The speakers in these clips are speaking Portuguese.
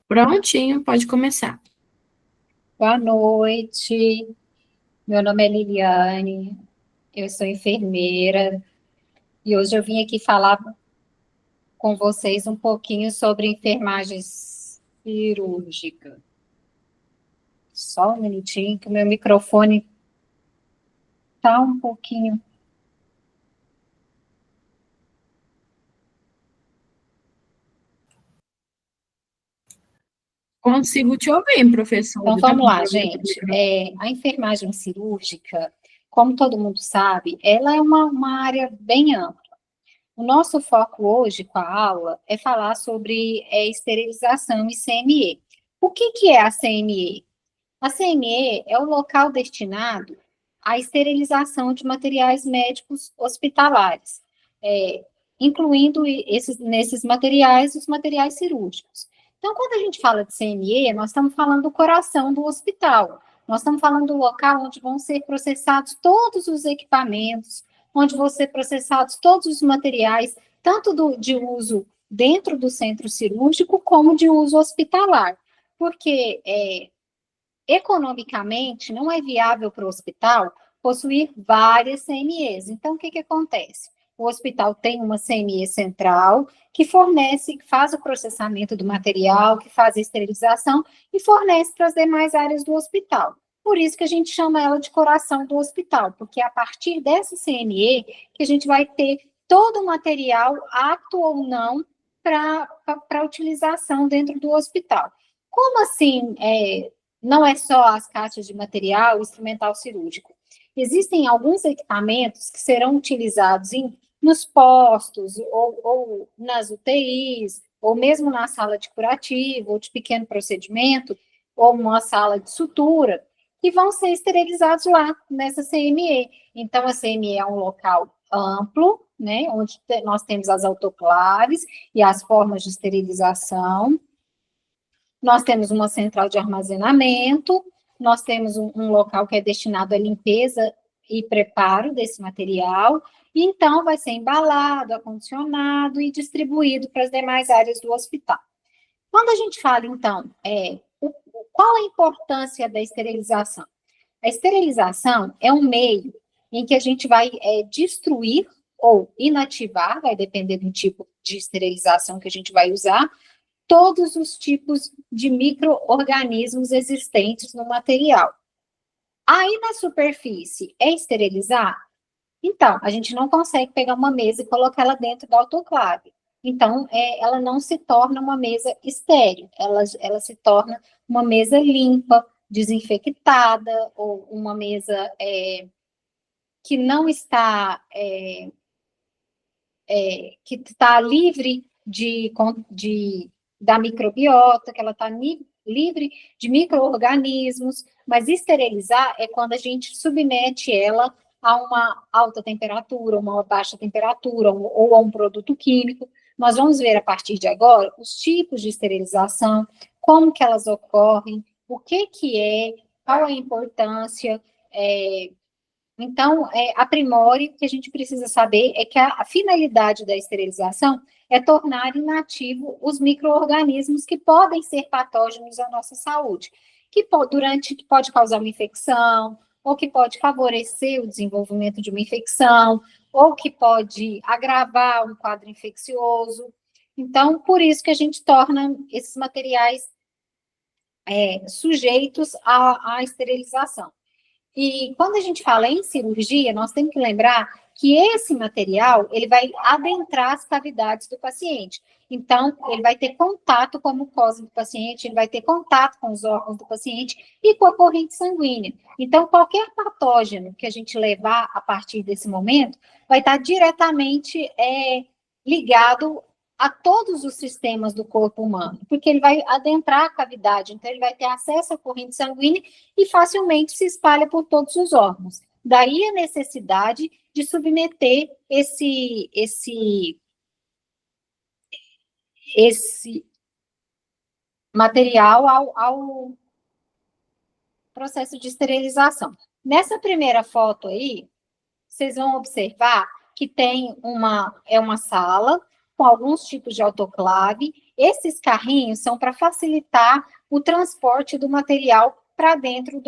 Prontinho, pode começar. Boa noite, meu nome é Liliane, eu sou enfermeira e hoje eu vim aqui falar com vocês um pouquinho sobre enfermagem cirúrgica. Só um minutinho que o meu microfone tá um pouquinho. Consigo te ouvir, professora. Então Dá vamos lá, para ouvir gente. direitinho? A enfermagem cirúrgica, como todo mundo sabe, ela é uma área bem ampla. O nosso foco hoje com a aula é falar sobre esterilização e CME. O que é a CME? A CME é o local destinado à esterilização de materiais médicos hospitalares, é, incluindo nesses materiais os materiais cirúrgicos. Então, quando a gente fala de CME, nós estamos falando do coração do hospital. Nós estamos falando do local onde vão ser processados todos os equipamentos, onde vão ser processados todos os materiais, tanto de uso dentro do centro cirúrgico, como de uso hospitalar. Porque economicamente, não é viável para o hospital possuir várias CMEs. Então, o que acontece? O hospital tem uma CME central que fornece, que faz o processamento do material, que faz a esterilização e fornece para as demais áreas do hospital. Por isso que a gente chama ela de coração do hospital, porque é a partir dessa CME que a gente vai ter todo o material apto ou não para utilização dentro do hospital. Como assim não é só as caixas de material instrumental cirúrgico? Existem alguns equipamentos que serão utilizados nos postos, ou nas UTIs, ou mesmo na sala de curativo, ou de pequeno procedimento, ou uma sala de sutura, que vão ser esterilizados lá, nessa CME. Então, a CME é um local amplo, né, onde nós temos as autoclaves e as formas de esterilização. Nós temos uma central de armazenamento, nós temos um local que é destinado à limpeza e preparo desse material, e então vai ser embalado, acondicionado e distribuído para as demais áreas do hospital. Quando a gente fala, então, qual a importância da esterilização? A esterilização é um meio em que a gente vai destruir ou inativar, vai depender do tipo de esterilização que a gente vai usar, todos os tipos de micro-organismos existentes no material. Aí na superfície é esterilizar? Então, a gente não consegue pegar uma mesa e colocar ela dentro do autoclave. Então, ela não se torna uma mesa estéril, ela se torna uma mesa limpa, desinfectada, ou uma mesa que não está, que está livre da microbiota, que ela está livre de micro-organismos, mas esterilizar é quando a gente submete ela a uma alta temperatura, uma baixa temperatura, ou a um produto químico. Nós vamos ver a partir de agora os tipos de esterilização, como que elas ocorrem, o que é, qual a importância, então, aprimore, o que a gente precisa saber é que a finalidade da esterilização é tornar inativo os micro-organismos que podem ser patógenos à nossa saúde, que pode causar uma infecção, ou que pode favorecer o desenvolvimento de uma infecção, ou que pode agravar um quadro infeccioso. Então, por isso que a gente torna esses materiais sujeitos à esterilização. E quando a gente fala em cirurgia, nós temos que lembrar que esse material, ele vai adentrar as cavidades do paciente. Então, ele vai ter contato com a mucosa do paciente, ele vai ter contato com os órgãos do paciente e com a corrente sanguínea. Então, qualquer patógeno que a gente levar a partir desse momento vai estar diretamente ligado a todos os sistemas do corpo humano, porque ele vai adentrar a cavidade, então ele vai ter acesso à corrente sanguínea e facilmente se espalha por todos os órgãos. Daí a necessidade de submeter esse material ao processo de esterilização. Nessa primeira foto aí, vocês vão observar que tem uma sala com alguns tipos de autoclave. Esses carrinhos são para facilitar o transporte do material para dentro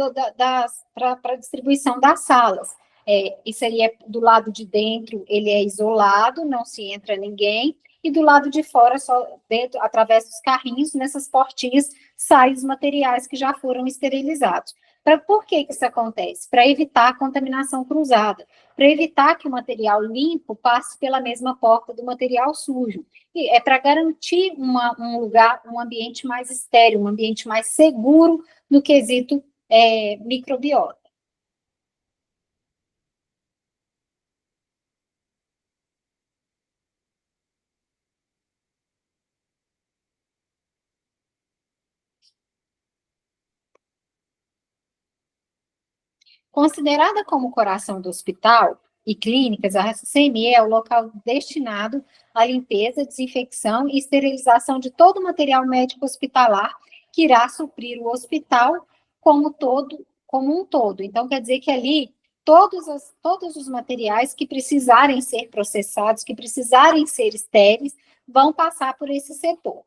para a distribuição das salas. Isso aí é do lado de dentro, ele é isolado, não se entra ninguém, e do lado de fora, só dentro, através dos carrinhos, nessas portinhas, saem os materiais que já foram esterilizados. Por que isso acontece? Para evitar a contaminação cruzada, para evitar que o material limpo passe pela mesma porta do material sujo. E é para garantir um lugar, um ambiente mais estéril, um ambiente mais seguro no quesito microbiota. Considerada como o coração do hospital e clínicas, a CME é o local destinado à limpeza, desinfecção e esterilização de todo o material médico hospitalar que irá suprir o hospital como um todo. Então, quer dizer que ali todos os materiais que precisarem ser processados, que precisarem ser estéreis, vão passar por esse setor.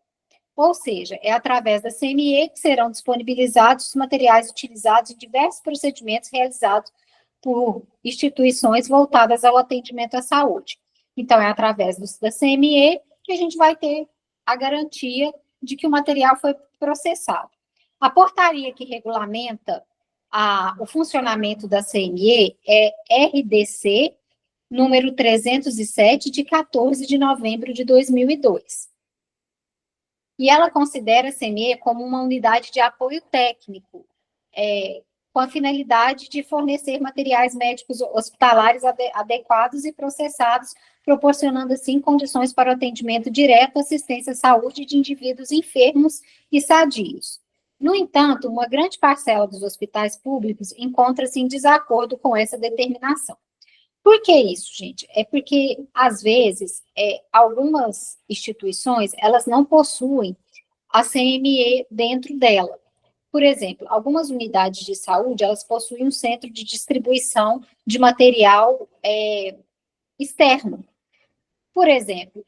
Ou seja, é através da CME que serão disponibilizados os materiais utilizados em diversos procedimentos realizados por instituições voltadas ao atendimento à saúde. Então, é através da CME que a gente vai ter a garantia de que o material foi processado. A portaria que regulamenta o funcionamento da CME é RDC número 307, de 14 de novembro de 2002. E ela considera a CME como uma unidade de apoio técnico, com a finalidade de fornecer materiais médicos hospitalares adequados e processados, proporcionando, assim, condições para o atendimento direto, assistência à saúde de indivíduos enfermos e sadios. No entanto, uma grande parcela dos hospitais públicos encontra-se em desacordo com essa determinação. Por que isso, gente? É porque, às vezes, algumas instituições, elas não possuem a CME dentro dela. Por exemplo, algumas unidades de saúde, elas possuem um centro de distribuição de material externo. Por exemplo,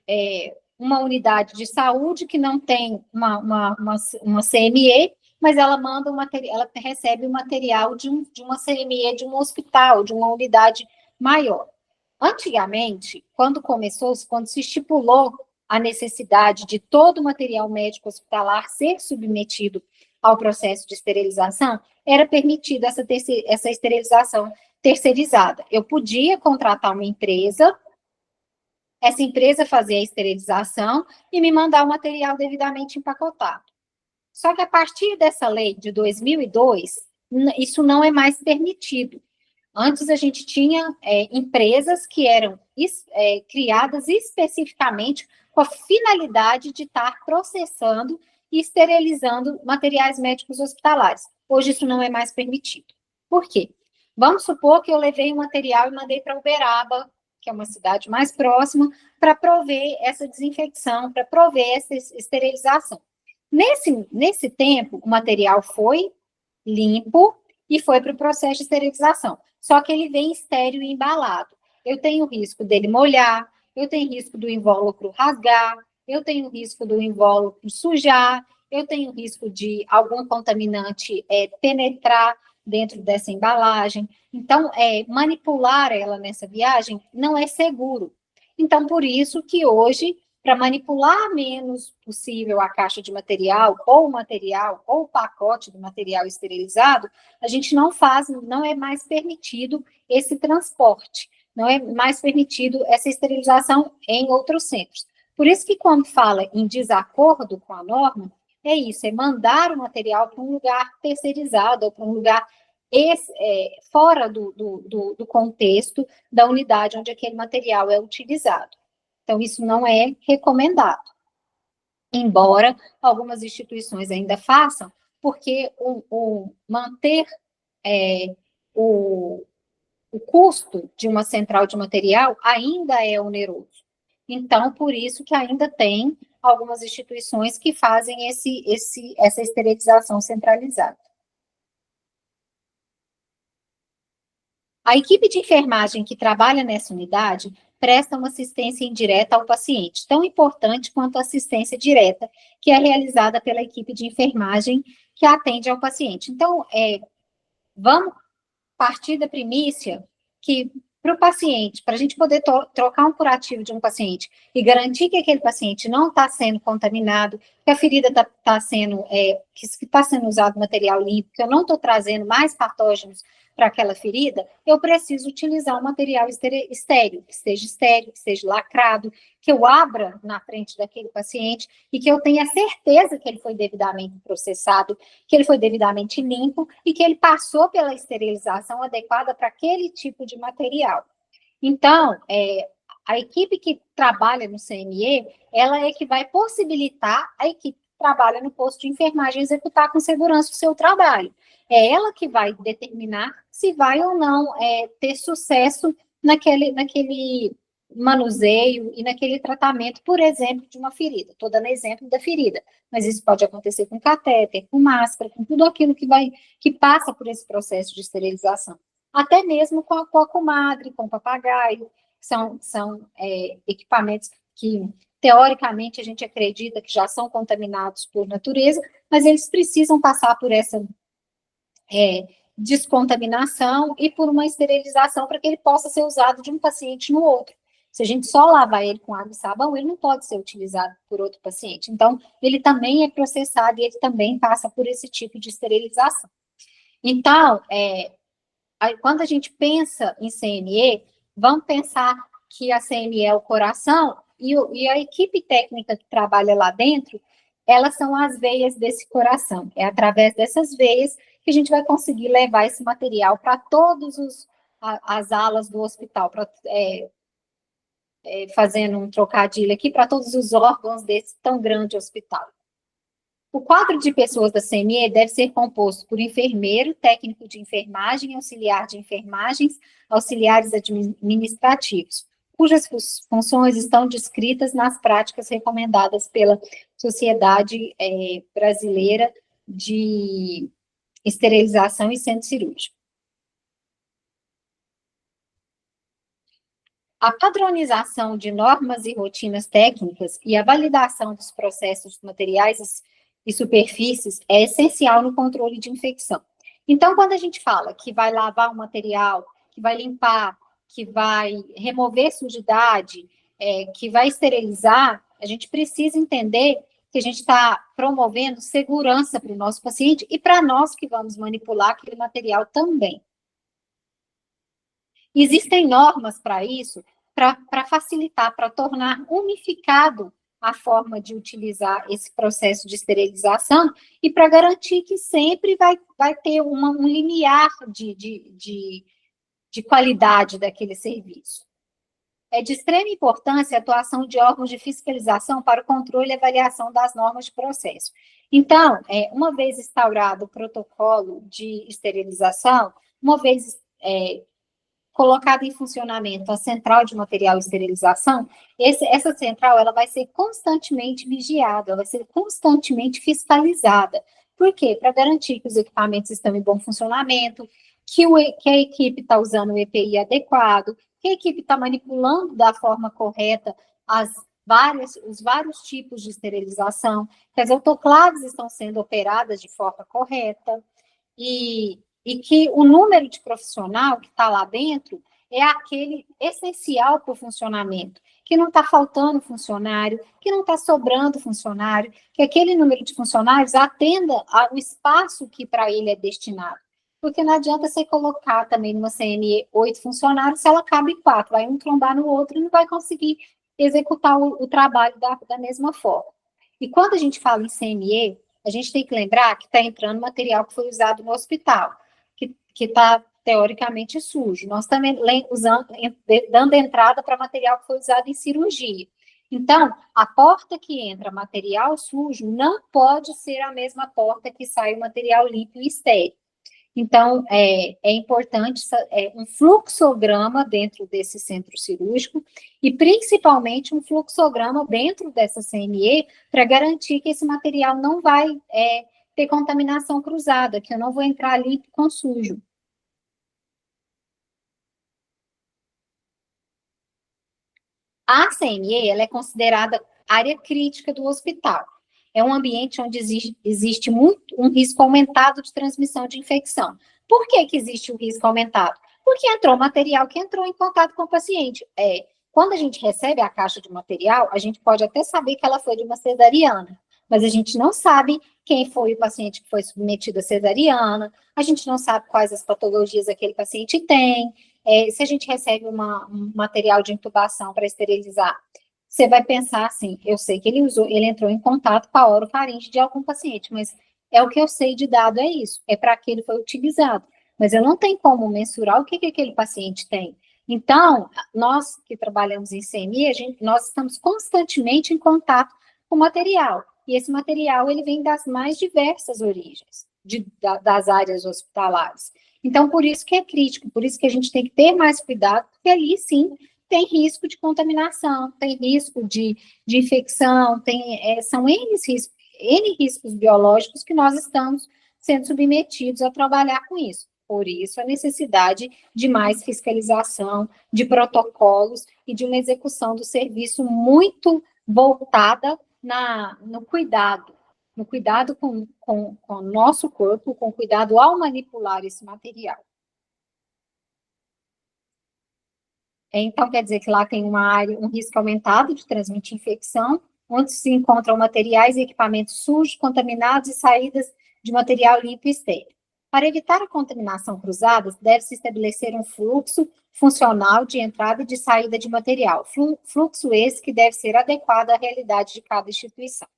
uma unidade de saúde que não tem uma CME, mas ela manda ela recebe o material de uma CME de um hospital, de uma unidade maior. Antigamente, quando se estipulou a necessidade de todo o material médico hospitalar ser submetido ao processo de esterilização, era permitida essa esterilização terceirizada. Eu podia contratar uma empresa, essa empresa fazia a esterilização e me mandar o material devidamente empacotado. Só que a partir dessa lei de 2002, isso não é mais permitido. Antes a gente tinha empresas que eram criadas especificamente com a finalidade de estar processando e esterilizando materiais médicos hospitalares. Hoje isso não é mais permitido. Por quê? Vamos supor que eu levei o material e mandei para Uberaba, que é uma cidade mais próxima, para prover essa desinfecção, para prover essa esterilização. Nesse tempo, o material foi limpo e foi para o processo de esterilização. Só que ele vem estéril e embalado. Eu tenho risco dele molhar, eu tenho risco do invólucro rasgar, eu tenho risco do invólucro sujar, eu tenho risco de algum contaminante penetrar dentro dessa embalagem. Então, manipular ela nessa viagem não é seguro. Então, por isso que hoje, para manipular menos possível a caixa de material, ou o pacote do material esterilizado, a gente não é mais permitido esse transporte, não é mais permitido essa esterilização em outros centros. Por isso que quando fala em desacordo com a norma, é isso, é mandar o material para um lugar terceirizado, ou para um lugar fora do contexto da unidade onde aquele material é utilizado. Então, isso não é recomendado. Embora algumas instituições ainda façam, porque manter o custo de uma central de material ainda é oneroso. Então, por isso que ainda tem algumas instituições que fazem essa esterilização centralizada. A equipe de enfermagem que trabalha nessa unidade prestam assistência indireta ao paciente, tão importante quanto a assistência direta, que é realizada pela equipe de enfermagem que atende ao paciente. Então, vamos partir da primícia que para o paciente, para a gente poder trocar um curativo de um paciente e garantir que aquele paciente não está sendo contaminado, que a ferida está sendo, que está sendo usado material limpo, que eu não estou trazendo mais patógenos para aquela ferida, eu preciso utilizar um material estéreo, que esteja lacrado, que eu abra na frente daquele paciente e que eu tenha certeza que ele foi devidamente processado, que ele foi devidamente limpo e que ele passou pela esterilização adequada para aquele tipo de material. Então, a equipe que trabalha no CME, ela é que vai possibilitar a equipe que trabalha no posto de enfermagem executar com segurança o seu trabalho. É ela que vai determinar se vai ou não ter sucesso naquele manuseio e naquele tratamento, por exemplo, de uma ferida. Estou dando exemplo da ferida, mas isso pode acontecer com catéter, com máscara, com tudo aquilo que passa por esse processo de esterilização. Até mesmo com a comadre, com o papagaio, são equipamentos que, teoricamente, a gente acredita que já são contaminados por natureza, mas eles precisam passar por essa descontaminação e por uma esterilização para que ele possa ser usado de um paciente no outro. Se a gente só lavar ele com água e sabão, ele não pode ser utilizado por outro paciente. Então, ele também é processado e ele também passa por esse tipo de esterilização. Então, quando a gente pensa em CME, vamos pensar que a CME é o coração e a equipe técnica que trabalha lá dentro, elas são as veias desse coração. É através dessas veias que a gente vai conseguir levar esse material para todas as alas do hospital, fazendo um trocadilho aqui, para todos os órgãos desse tão grande hospital. O quadro de pessoas da CME deve ser composto por enfermeiro, técnico de enfermagem, auxiliar de enfermagens, auxiliares administrativos, cujas funções estão descritas nas práticas recomendadas pela Sociedade Brasileira de Esterilização e Centro Cirúrgico. A padronização de normas e rotinas técnicas e a validação dos processos materiais e superfícies é essencial no controle de infecção. Então, quando a gente fala que vai lavar o material, que vai limpar, que vai remover sujidade, que vai esterilizar, a gente precisa entender que a gente está promovendo segurança para o nosso paciente e para nós que vamos manipular aquele material também. Existem normas para isso, para facilitar, para tornar unificado a forma de utilizar esse processo de esterilização e para garantir que sempre vai ter um limiar de qualidade daquele serviço. É de extrema importância a atuação de órgãos de fiscalização para o controle e avaliação das normas de processo. Então, uma vez instaurado o protocolo de esterilização, uma vez colocada em funcionamento a central de material e esterilização, essa central ela vai ser constantemente vigiada, ela vai ser constantemente fiscalizada. Por quê? Para garantir que os equipamentos estão em bom funcionamento, que a equipe está usando o EPI adequado, que a equipe está manipulando da forma correta os vários tipos de esterilização, que as autoclaves estão sendo operadas de forma correta, e que o número de profissional que está lá dentro é aquele essencial para o funcionamento, que não está faltando funcionário, que não está sobrando funcionário, que aquele número de funcionários atenda ao espaço que para ele é destinado. Porque não adianta você colocar também numa CME 8 funcionários, se ela cabe 4, vai um trombar no outro e não vai conseguir executar o trabalho da mesma forma. E quando a gente fala em CME, a gente tem que lembrar que está entrando material que foi usado no hospital, que está teoricamente sujo. Nós também dando entrada para material que foi usado em cirurgia. Então, a porta que entra material sujo não pode ser a mesma porta que sai o material limpo e estéril. Então, é importante um fluxograma dentro desse centro cirúrgico e, principalmente, um fluxograma dentro dessa CME para garantir que esse material não vai ter contaminação cruzada, que eu não vou entrar limpo com sujo. A CME, ela é considerada área crítica do hospital. É um ambiente onde existe um risco aumentado de transmissão de infecção. Por que que existe o risco aumentado? Porque entrou material que entrou em contato com o paciente. Quando a gente recebe a caixa de material, a gente pode até saber que ela foi de uma cesariana, mas a gente não sabe quem foi o paciente que foi submetido à cesariana, a gente não sabe quais as patologias aquele paciente tem. Se a gente recebe um material de intubação para esterilizar, você vai pensar assim, eu sei que ele entrou em contato com a orofaringe de algum paciente, mas é o que eu sei de dado, é isso, é para que ele foi utilizado. Mas eu não tenho como mensurar o que aquele paciente tem. Então, nós que trabalhamos em CMI, nós estamos constantemente em contato com o material. E esse material, ele vem das mais diversas origens, das áreas hospitalares. Então, por isso que é crítico, por isso que a gente tem que ter mais cuidado, porque ali, sim, tem risco de contaminação, tem risco de infecção, são N riscos biológicos que nós estamos sendo submetidos a trabalhar com isso. Por isso, a necessidade de mais fiscalização, de protocolos e de uma execução do serviço muito voltada no cuidado com o nosso corpo, com cuidado ao manipular esse material. Então, quer dizer que lá tem uma área, um risco aumentado de transmitir infecção, onde se encontram materiais e equipamentos sujos, contaminados e saídas de material limpo e estéril. Para evitar a contaminação cruzada, deve-se estabelecer um fluxo funcional de entrada e de saída de material. Fluxo esse que deve ser adequado à realidade de cada instituição.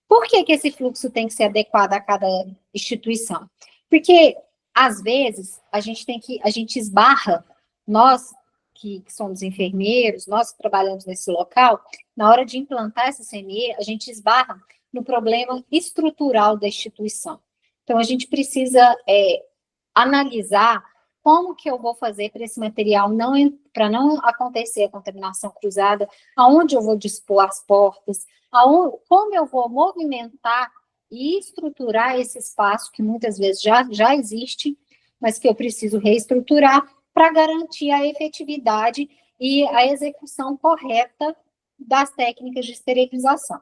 Por que esse fluxo tem que ser adequado a cada instituição? Porque, às vezes, a gente esbarra, nós que somos enfermeiros, nós que trabalhamos nesse local, na hora de implantar essa CME, a gente esbarra no problema estrutural da instituição. Então, a gente precisa analisar como que eu vou fazer para esse material para não acontecer a contaminação cruzada, aonde eu vou dispor as portas, como eu vou movimentar e estruturar esse espaço que muitas vezes já existe, mas que eu preciso reestruturar para garantir a efetividade e a execução correta das técnicas de esterilização.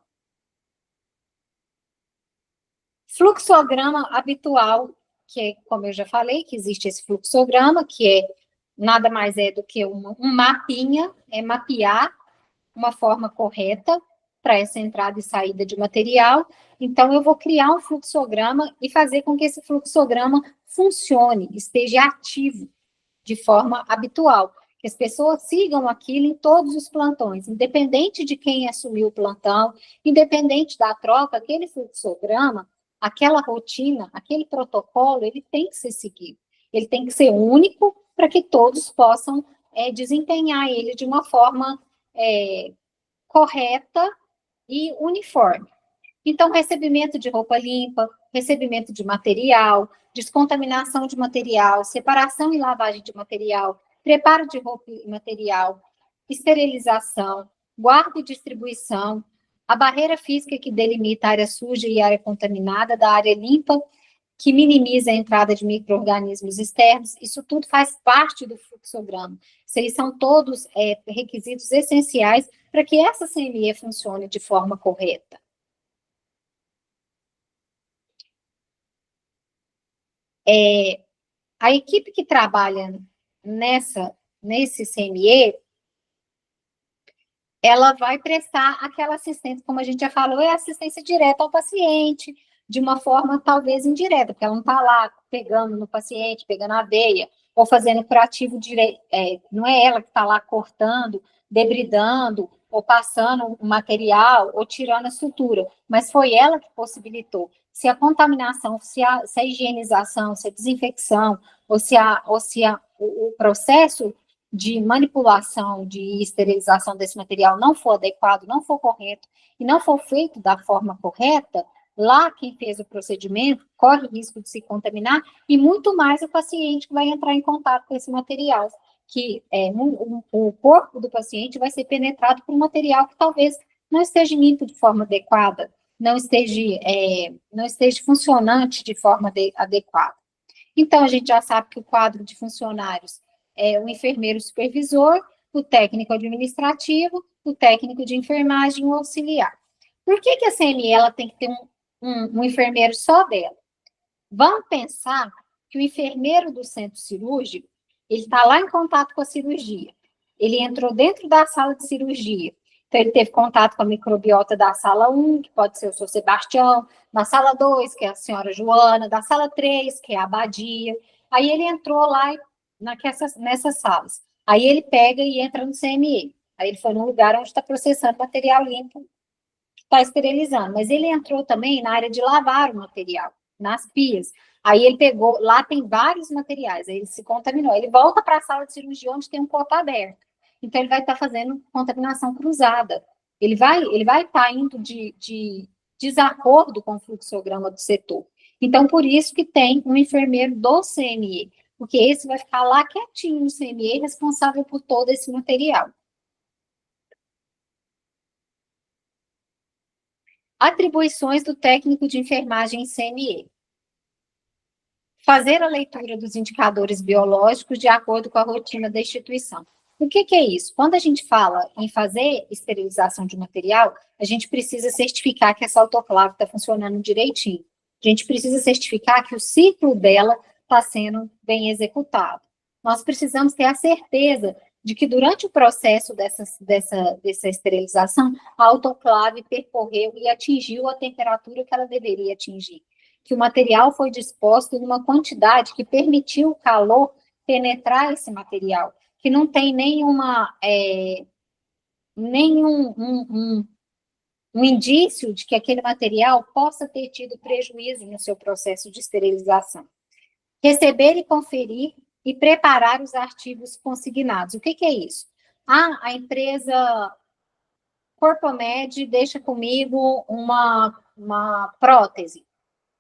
Fluxograma habitual, que é, como eu já falei, que existe esse fluxograma, que nada mais é do que um mapinha, mapear uma forma correta para essa entrada e saída de material. Então, eu vou criar um fluxograma e fazer com que esse fluxograma funcione, esteja ativo de forma habitual, que as pessoas sigam aquilo em todos os plantões, independente de quem assumiu o plantão, independente da troca, aquele fluxograma, aquela rotina, aquele protocolo, ele tem que ser seguido. Ele tem que ser único para que todos possam desempenhar ele de uma forma correta e uniforme. Então, recebimento de roupa limpa, recebimento de material, descontaminação de material, separação e lavagem de material, preparo de roupa e material, esterilização, guarda e distribuição, a barreira física que delimita a área suja e a área contaminada da área limpa, que minimiza a entrada de micro-organismos externos, isso tudo faz parte do fluxograma. Esses são todos requisitos essenciais para que essa CME funcione de forma correta. A equipe que trabalha nesse CME, ela vai prestar aquela assistência, como a gente já falou, é assistência direta ao paciente, de uma forma talvez indireta, porque ela não está lá pegando no paciente, pegando a veia, ou fazendo curativo direto, não é ela que está lá cortando, debridando, ou passando o material, ou tirando a sutura, mas foi ela que possibilitou. Se a contaminação, se a higienização, se a desinfecção, ou se o processo de manipulação, de esterilização desse material não for adequado, não for correto, e não for feito da forma correta, lá quem fez o procedimento corre o risco de se contaminar, e muito mais o paciente que vai entrar em contato com esse material, que o corpo do paciente vai ser penetrado por um material que talvez não esteja limpo de forma adequada, não esteja funcionante de forma adequada. Então, a gente já sabe que o quadro de funcionários é o enfermeiro supervisor, o técnico administrativo, o técnico de enfermagem e o auxiliar. Por que a CME ela tem que ter um enfermeiro só dela? Vamos pensar que o enfermeiro do centro cirúrgico, ele está lá em contato com a cirurgia. Ele entrou dentro da sala de cirurgia. Então, ele teve contato com a microbiota da sala 1, que pode ser o seu Sebastião, da sala 2, que é a senhora Joana, da sala 3, que é a Abadia. Aí, ele entrou lá nessas salas. Aí, ele pega e entra no CME. Aí, ele foi num lugar onde está processando material limpo, está esterilizando. Mas ele entrou também na área de lavar o material, nas pias. Aí ele pegou, lá tem vários materiais, aí ele se contaminou. Ele volta para a sala de cirurgia onde tem um corpo aberto. Então ele vai estar fazendo contaminação cruzada. Ele vai estar indo de desacordo com o fluxograma do setor. Então, por isso que tem um enfermeiro do CME, porque esse vai ficar lá quietinho no CME, responsável por todo esse material. Atribuições do técnico de enfermagem em CME. Fazer a leitura dos indicadores biológicos de acordo com a rotina da instituição. O que é isso? Quando a gente fala em fazer esterilização de material, a gente precisa certificar que essa autoclave está funcionando direitinho. A gente precisa certificar que o ciclo dela está sendo bem executado. Nós precisamos ter a certeza de que durante o processo dessa esterilização, a autoclave percorreu e atingiu a temperatura que ela deveria atingir. Que o material foi disposto em uma quantidade que permitiu o calor penetrar esse material, que não tem nenhum indício de que aquele material possa ter tido prejuízo no seu processo de esterilização. Receber e conferir e preparar os artigos consignados. O que é isso? A empresa Corpomed deixa comigo uma prótese.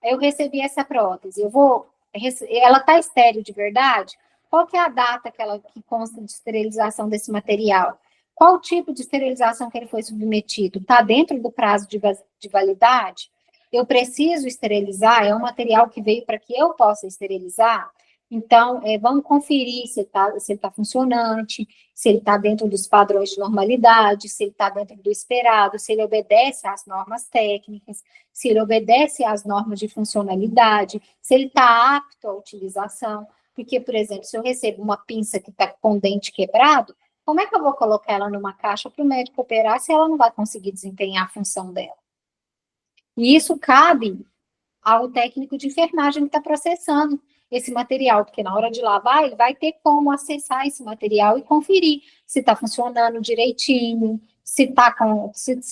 Eu recebi essa prótese, ela está estéril de verdade? Qual que é a data que consta de esterilização desse material? Qual o tipo de esterilização que ele foi submetido? Está dentro do prazo de validade? Eu preciso esterilizar? É um material que veio para que eu possa esterilizar? Então, vamos conferir se ele tá funcionante, se ele está dentro dos padrões de normalidade, se ele está dentro do esperado, se ele obedece às normas técnicas, se ele obedece às normas de funcionalidade, se ele está apto à utilização. Porque, por exemplo, se eu recebo uma pinça que está com o dente quebrado, como é que eu vou colocar ela numa caixa para o médico operar se ela não vai conseguir desempenhar a função dela? E isso cabe ao técnico de enfermagem que está processando esse material, porque na hora de lavar, ele vai ter como acessar esse material e conferir se está funcionando direitinho, se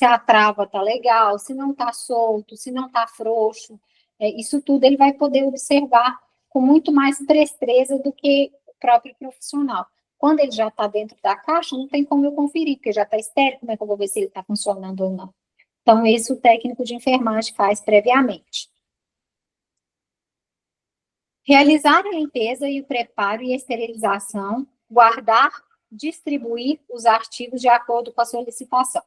a trava está legal, se não está solto, se não está frouxo. Isso tudo ele vai poder observar com muito mais presteza do que o próprio profissional. Quando ele já está dentro da caixa, não tem como eu conferir, porque já está estéril, como é que eu vou ver se ele está funcionando ou não? Então, isso o técnico de enfermagem faz previamente. Realizar a limpeza e o preparo e a esterilização, guardar, distribuir os artigos de acordo com a solicitação.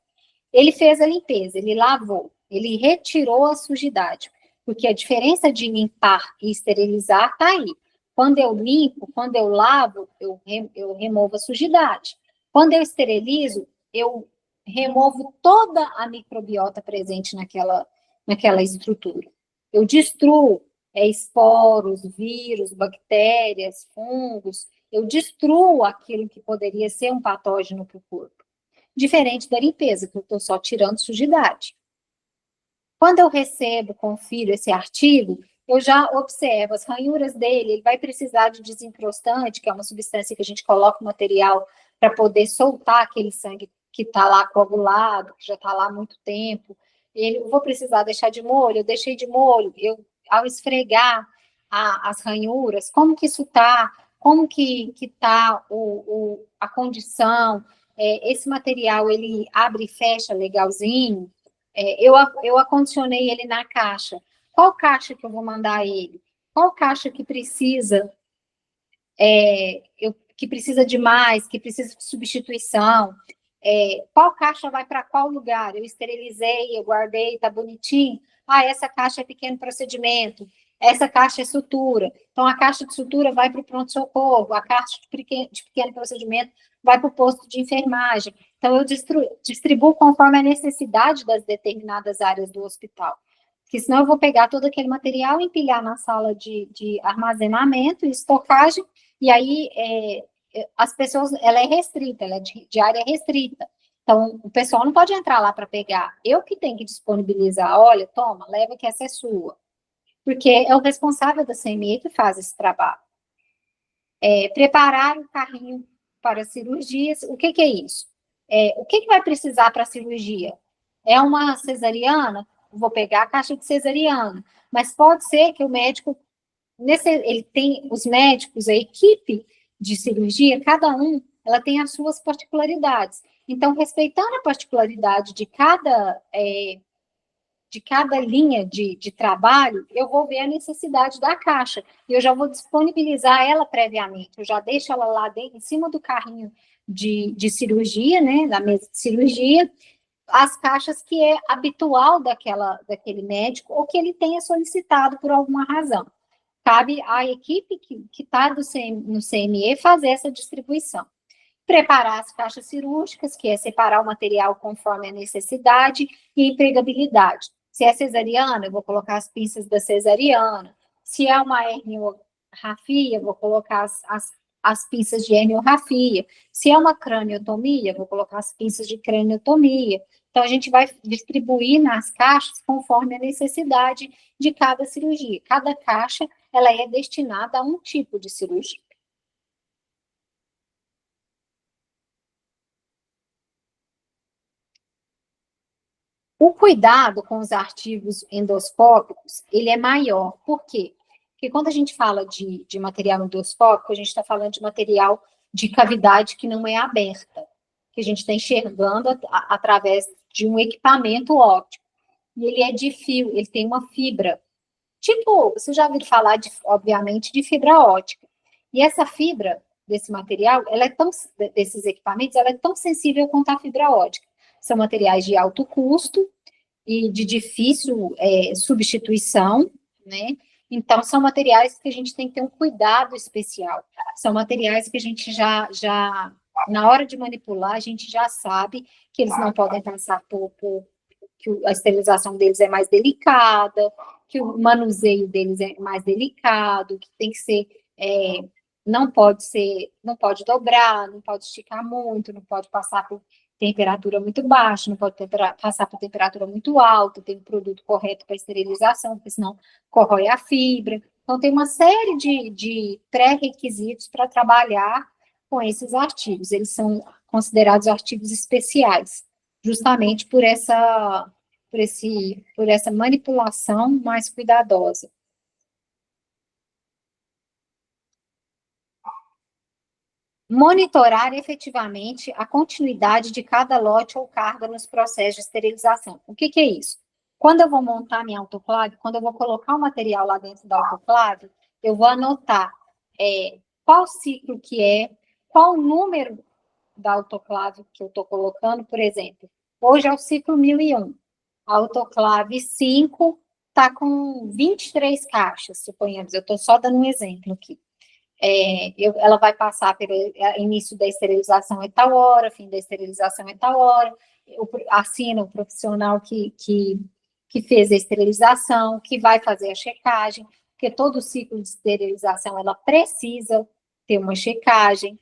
Ele fez a limpeza, ele lavou, ele retirou a sujidade, porque a diferença de limpar e esterilizar está aí. Quando eu limpo, quando eu lavo, eu removo a sujidade. Quando eu esterilizo, eu removo toda a microbiota presente naquela estrutura. Eu destruo esporos, vírus, bactérias, fungos, eu destruo aquilo que poderia ser um patógeno para o corpo. Diferente da limpeza, que eu estou só tirando sujidade. Quando eu recebo, confiro esse artigo, eu já observo as ranhuras dele, ele vai precisar de desencrostante, que é uma substância que a gente coloca no material para poder soltar aquele sangue que está lá coagulado, que já está lá há muito tempo. Eu vou precisar deixar de molho, eu deixei de molho, ao esfregar as ranhuras, como que isso está, como que está a condição, esse material, ele abre e fecha legalzinho, eu acondicionei ele na caixa, qual caixa que eu vou mandar ele? Qual caixa que precisa, que precisa de mais, que precisa de substituição? Qual caixa vai para qual lugar? Eu esterilizei, eu guardei, tá bonitinho. Essa caixa é pequeno procedimento, essa caixa é sutura. Então, a caixa de sutura vai para o pronto-socorro, a caixa de pequeno procedimento vai para o posto de enfermagem. Então, eu distribuo conforme a necessidade das determinadas áreas do hospital. Porque senão eu vou pegar todo aquele material, empilhar na sala de armazenamento e estocagem, e aí as pessoas, ela é restrita, ela é de área restrita. Então, o pessoal não pode entrar lá para pegar. Eu que tenho que disponibilizar, olha, toma, leva que essa é sua. Porque é o responsável da CME que faz esse trabalho. Preparar o carrinho para cirurgias, o que é isso? O que vai precisar para a cirurgia? É uma cesariana? Vou pegar a caixa de cesariana. Mas pode ser que o médico, ele tem os médicos, a equipe de cirurgia, cada um, ela tem as suas particularidades. Então, respeitando a particularidade de cada linha de trabalho, eu vou ver a necessidade da caixa. E eu já vou disponibilizar ela previamente. Eu já deixo ela lá dentro, em cima do carrinho de cirurgia, né, da mesa de cirurgia, as caixas que é habitual daquele médico ou que ele tenha solicitado por alguma razão. Cabe à equipe que está no CME fazer essa distribuição. Preparar as caixas cirúrgicas, que é separar o material conforme a necessidade e empregabilidade. Se é cesariana, eu vou colocar as pinças da cesariana. Se é uma herniorrafia, eu vou colocar as pinças de herniorrafia. Se é uma craniotomia, eu vou colocar as pinças de craniotomia. Então, a gente vai distribuir nas caixas conforme a necessidade de cada cirurgia. Cada caixa, ela é destinada a um tipo de cirurgia. O cuidado com os artigos endoscópicos, ele é maior. Por quê? Porque quando a gente fala de material endoscópico, a gente está falando de material de cavidade que não é aberta, que a gente está enxergando através de um equipamento óptico. E ele é de fio, ele tem uma fibra. Tipo, você já ouviu falar, obviamente, de fibra ótica. E essa fibra desse material, desses equipamentos, ela é tão sensível quanto a fibra ótica. São materiais de alto custo e de difícil substituição, né? Então, são materiais que a gente tem que ter um cuidado especial. São materiais que a gente na hora de manipular, a gente já sabe que eles não podem passar que a esterilização deles é mais delicada, que o manuseio deles é mais delicado, que tem que ser, não pode dobrar, não pode esticar muito, não pode passar por temperatura muito baixa, não pode passar por temperatura muito alta, tem um produto correto para esterilização, porque senão corrói a fibra. Então, tem uma série de pré-requisitos para trabalhar com esses artigos. Eles são considerados artigos especiais, justamente por essa manipulação mais cuidadosa. Monitorar efetivamente a continuidade de cada lote ou carga nos processos de esterilização. O que é isso? Quando eu vou montar minha autoclave, quando eu vou colocar o material lá dentro da autoclave, eu vou anotar qual ciclo que é, qual o número da autoclave que eu estou colocando, por exemplo. Hoje é o ciclo 1001. A autoclave 5 está com 23 caixas, suponhamos. Eu estou só dando um exemplo aqui. Ela vai passar pelo início da esterilização é tal hora, fim da esterilização é tal hora, assina o profissional que fez a esterilização, que vai fazer a checagem, porque todo ciclo de esterilização, ela precisa ter uma checagem,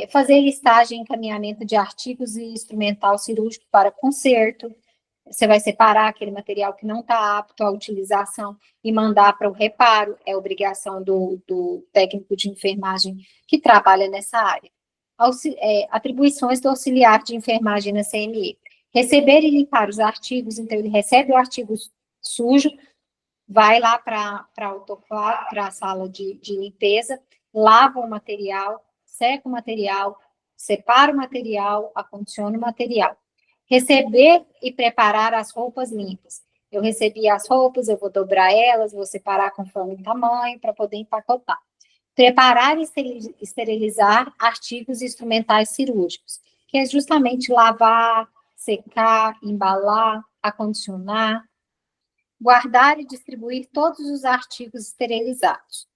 fazer listagem e encaminhamento de artigos e instrumental cirúrgico para conserto. Você vai separar aquele material que não está apto à utilização e mandar para o reparo, é obrigação do técnico de enfermagem que trabalha nessa área. Atribuições do auxiliar de enfermagem na CME. Receber e limpar os artigos, então ele recebe o artigo sujo, vai lá para a sala de limpeza, lava o material, seca o material, separa o material, acondiciona o material. Receber e preparar as roupas limpas. Eu recebi as roupas, eu vou dobrar elas, vou separar conforme o tamanho, para poder empacotar. Preparar e esterilizar artigos instrumentais cirúrgicos, que é justamente lavar, secar, embalar, acondicionar, guardar e distribuir todos os artigos esterilizados.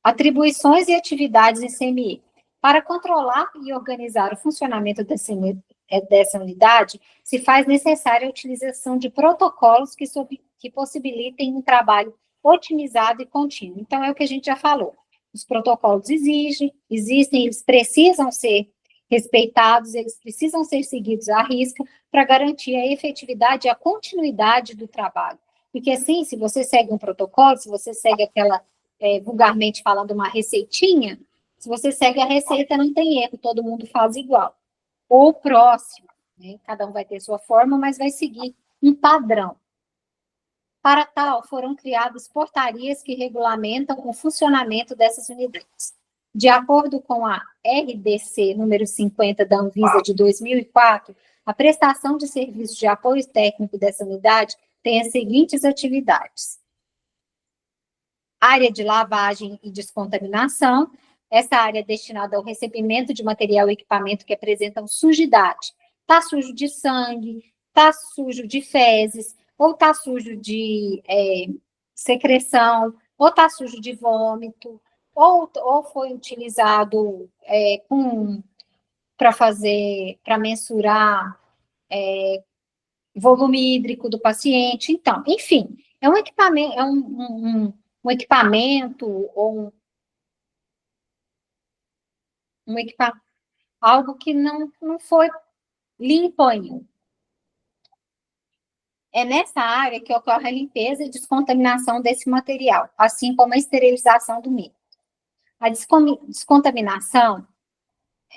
Atribuições e atividades em CME. Para controlar e organizar o funcionamento dessa unidade, se faz necessária a utilização de protocolos que possibilitem um trabalho otimizado e contínuo. Então, é o que a gente já falou. Os protocolos existem, eles precisam ser respeitados, eles precisam ser seguidos à risca para garantir a efetividade e a continuidade do trabalho. Porque, assim, se você segue um protocolo, se você segue aquela, vulgarmente falando, uma receitinha, se você segue a receita, não tem erro, todo mundo faz igual. Ou próximo, né? Cada um vai ter sua forma, mas vai seguir um padrão. Para tal, foram criadas portarias que regulamentam o funcionamento dessas unidades. De acordo com a RDC número 50 da Anvisa de 2004, a prestação de serviços de apoio técnico dessa unidade tem as seguintes atividades: área de lavagem e descontaminação. Essa área é destinada ao recebimento de material e equipamento que apresentam sujidade. Está sujo de sangue, está sujo de fezes, ou está sujo de secreção, ou está sujo de vômito, ou foi utilizado para mensurar volume hídrico do paciente. Então, enfim, é um equipamento, um equipamento ou algo que não foi limpo. É nessa área que ocorre a limpeza e descontaminação desse material, assim como a esterilização do mesmo. A descontaminação,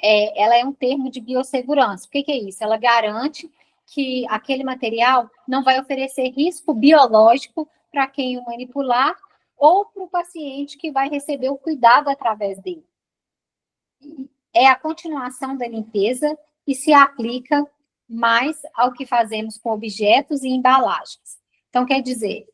ela é um termo de biossegurança. O que é isso? Ela garante que aquele material não vai oferecer risco biológico para quem o manipular ou para o paciente que vai receber o cuidado através dele. É a continuação da limpeza e se aplica mais ao que fazemos com objetos e embalagens. Então, quer dizer,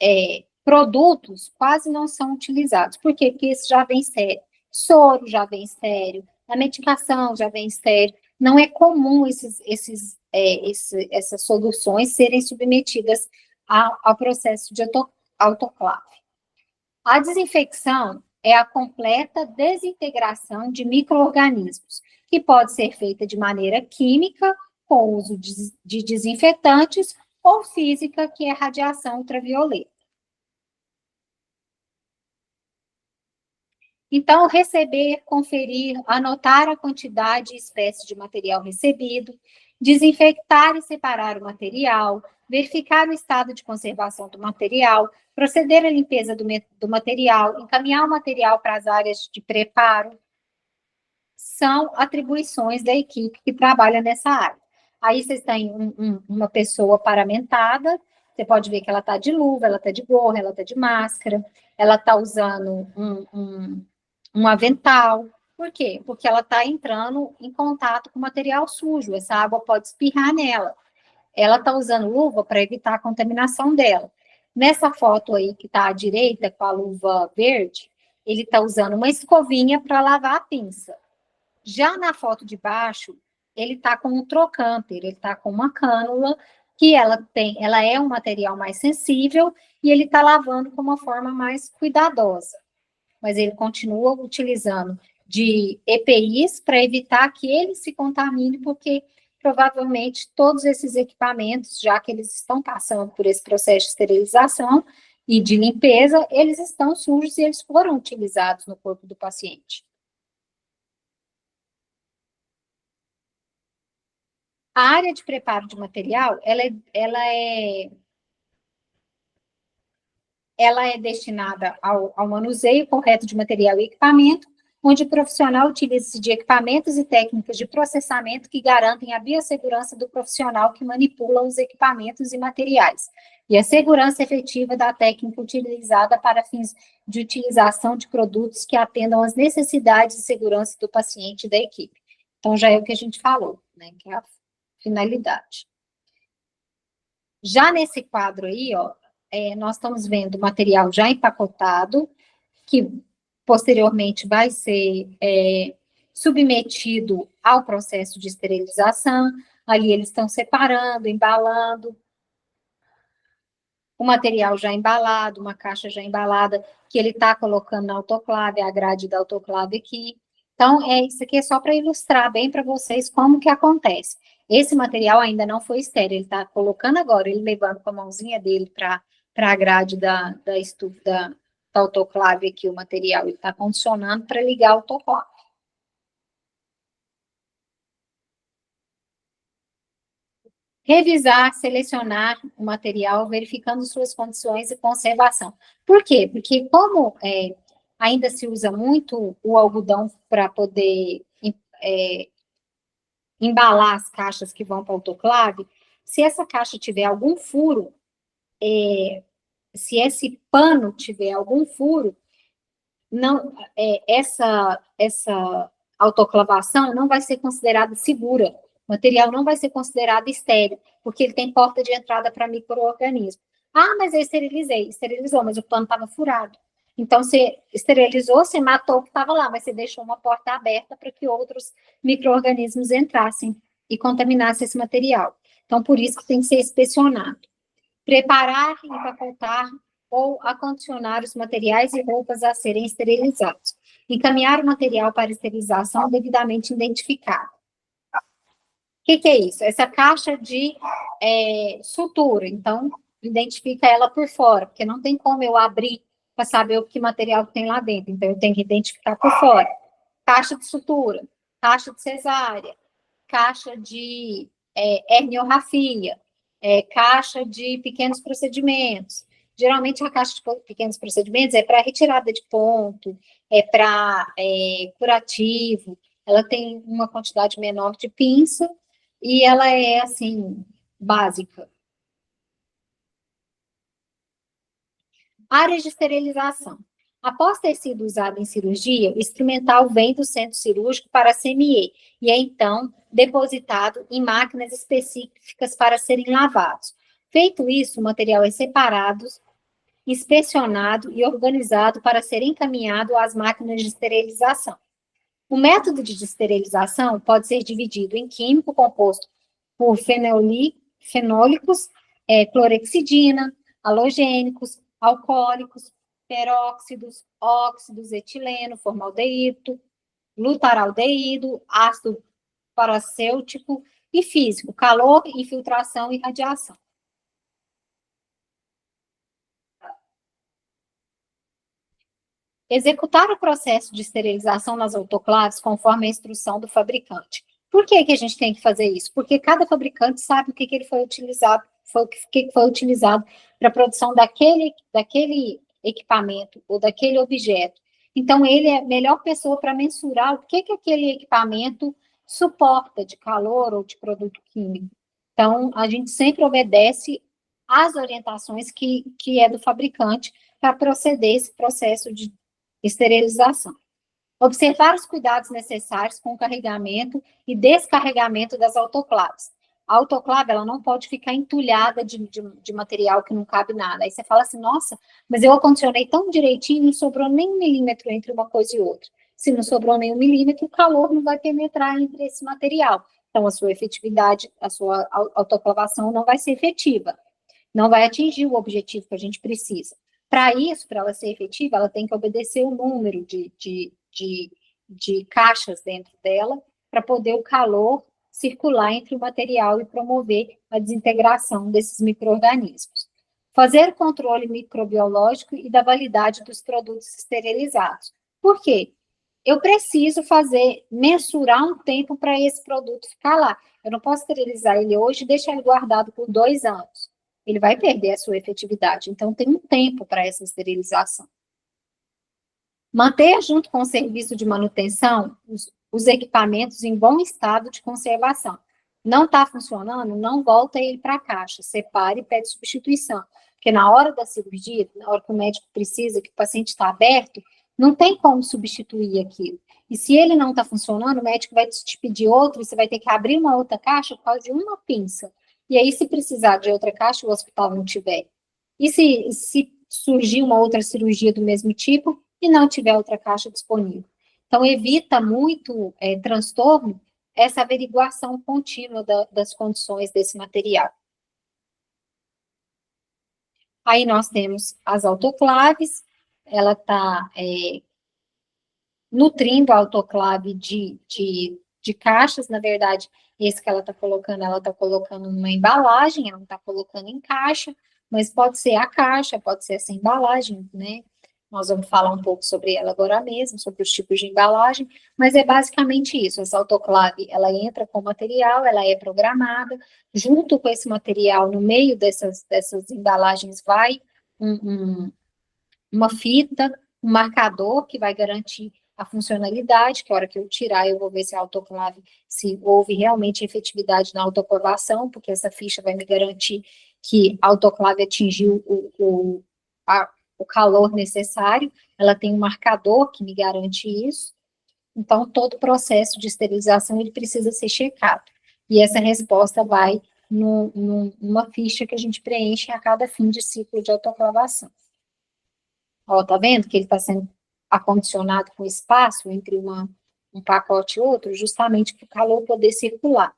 produtos quase não são utilizados. Por quê? Porque isso já vem estéreo. Soro já vem estéreo, a medicação já vem estéreo. Não é comum essas soluções serem submetidas ao processo de autoclave. A desinfecção é a completa desintegração de micro-organismos, que pode ser feita de maneira química, com o uso de desinfetantes, ou física, que é radiação ultravioleta. Então, receber, conferir, anotar a quantidade e espécie de material recebido, desinfectar e separar o material, verificar o estado de conservação do material, proceder à limpeza do material, encaminhar o material para as áreas de preparo, são atribuições da equipe que trabalha nessa área. Aí vocês têm uma pessoa paramentada, você pode ver que ela está de luva, ela está de gorra, ela está de máscara, ela está usando um avental. Por quê? Porque ela está entrando em contato com material sujo, essa água pode espirrar nela. Ela está usando luva para evitar a contaminação dela. Nessa foto aí que está à direita, com a luva verde, ele está usando uma escovinha para lavar a pinça. Já na foto de baixo, ele está com um trocânter, ele está com uma cânula, que ela é um material mais sensível, e ele está lavando com uma forma mais cuidadosa. Mas ele continua utilizando de EPIs para evitar que ele se contamine, porque provavelmente todos esses equipamentos, já que eles estão passando por esse processo de esterilização e de limpeza, eles estão sujos e eles foram utilizados no corpo do paciente. A área de preparo de material, ela é destinada ao manuseio correto de material e equipamento, onde o profissional utiliza-se de equipamentos e técnicas de processamento que garantem a biossegurança do profissional que manipula os equipamentos e materiais, e a segurança efetiva da técnica utilizada para fins de utilização de produtos que atendam às necessidades de segurança do paciente e da equipe. Então, já é o que a gente falou, né, que é a finalidade. Já nesse quadro aí, ó, nós estamos vendo material já empacotado, que posteriormente vai ser submetido ao processo de esterilização. Ali eles estão separando, embalando. o material já embalado, uma caixa já embalada, que ele está colocando na autoclave, a grade da autoclave aqui. Então, isso aqui é só para ilustrar bem para vocês como que acontece. Esse material ainda não foi estéreo, ele está colocando agora, ele levando com a mãozinha dele para a grade da estufa, da autoclave aqui, o material, ele está condicionando para ligar a autoclave. Revisar, selecionar o material, verificando suas condições de conservação. Por quê? Porque como ainda se usa muito o algodão para poder embalar as caixas que vão para o autoclave, se essa caixa tiver algum furo, se esse pano tiver algum furo, não, essa autoclavação não vai ser considerada segura. O material não vai ser considerado estéril, porque ele tem porta de entrada para micro-organismos. Ah, mas eu esterilizei. Esterilizou, mas o pano estava furado. Então, você esterilizou, você matou o que estava lá, mas você deixou uma porta aberta para que outros micro-organismos entrassem e contaminassem esse material. Então, por isso que tem que ser inspecionado. Preparar e empacotar ou acondicionar os materiais e roupas a serem esterilizados. Encaminhar o material para esterilização devidamente identificado. O que é isso? Essa caixa de sutura, então, identifica ela por fora, porque não tem como eu abrir para saber o que material tem lá dentro, então eu tenho que identificar por fora. Caixa de sutura, caixa de cesárea, caixa de herniorrafia, caixa de pequenos procedimentos. Geralmente, a caixa de pequenos procedimentos é para retirada de ponto, é para curativo, ela tem uma quantidade menor de pinça e ela é, assim, básica. Áreas de esterilização. Após ter sido usado em cirurgia, o instrumental vem do centro cirúrgico para a CME e é, então, depositado em máquinas específicas para serem lavados. Feito isso, o material é separado, inspecionado e organizado para ser encaminhado às máquinas de esterilização. O método de esterilização pode ser dividido em químico composto por fenólicos, clorexidina, halogênicos, alcoólicos, peróxidos, óxidos, etileno, formaldeído, glutaraldeído, ácido paracêutico e físico, calor, infiltração e radiação. Executar o processo de esterilização nas autoclaves conforme a instrução do fabricante. Por que a gente tem que fazer isso? Porque cada fabricante sabe o que ele foi utilizado, que foi utilizado para a produção daquele equipamento ou daquele objeto. Então, ele é a melhor pessoa para mensurar o que aquele equipamento suporta de calor ou de produto químico. Então, a gente sempre obedece às orientações que é do fabricante para proceder esse processo de esterilização. Observar os cuidados necessários com o carregamento e descarregamento das autoclaves. A autoclave, ela não pode ficar entulhada de material que não cabe nada. Aí você fala assim, nossa, mas eu acondicionei tão direitinho, não sobrou nem 1 milímetro entre uma coisa e outra. Se não sobrou nem 1 milímetro, o calor não vai penetrar entre esse material. Então, a sua efetividade, a sua autoclavação não vai ser efetiva. Não vai atingir o objetivo que a gente precisa. Para isso, para ela ser efetiva, ela tem que obedecer o número de caixas dentro dela, para poder o calor circular entre o material e promover a desintegração desses micro-organismos. Fazer controle microbiológico e da validade dos produtos esterilizados. Por quê? Eu preciso mensurar um tempo para esse produto ficar lá. Eu não posso esterilizar ele hoje e deixar ele guardado por 2 anos. Ele vai perder a sua efetividade. Então, tem um tempo para essa esterilização. Manter, junto com o serviço de manutenção, os equipamentos em bom estado de conservação. Não está funcionando? Não volta ele para a caixa. Separe e pede substituição. Porque na hora da cirurgia, na hora que o médico precisa, que o paciente está aberto, não tem como substituir aquilo. E se ele não está funcionando, o médico vai te pedir outro, e você vai ter que abrir uma outra caixa por causa de uma pinça. E aí, se precisar de outra caixa, o hospital não tiver. E se surgir uma outra cirurgia do mesmo tipo e não tiver outra caixa disponível? Então, evita muito transtorno essa averiguação contínua das condições desse material. Aí nós temos as autoclaves, ela está nutrindo a autoclave de caixas, na verdade, esse que ela está colocando numa embalagem, ela não está colocando em caixa, mas pode ser a caixa, pode ser essa embalagem, né? Nós vamos falar um pouco sobre ela agora mesmo, sobre os tipos de embalagem, mas é basicamente isso, essa autoclave, ela entra com material, ela é programada, junto com esse material, no meio dessas embalagens, vai uma fita, um marcador que vai garantir a funcionalidade, que a hora que eu tirar, eu vou ver se a autoclave, se houve realmente efetividade na autoclavação, porque essa ficha vai me garantir que a autoclave atingiu o calor necessário, ela tem um marcador que me garante isso, então todo o processo de esterilização, ele precisa ser checado, e essa resposta vai numa ficha que a gente preenche a cada fim de ciclo de autoclavação. Ó, tá vendo que ele está sendo acondicionado com espaço entre um pacote e outro, justamente para o calor poder circular.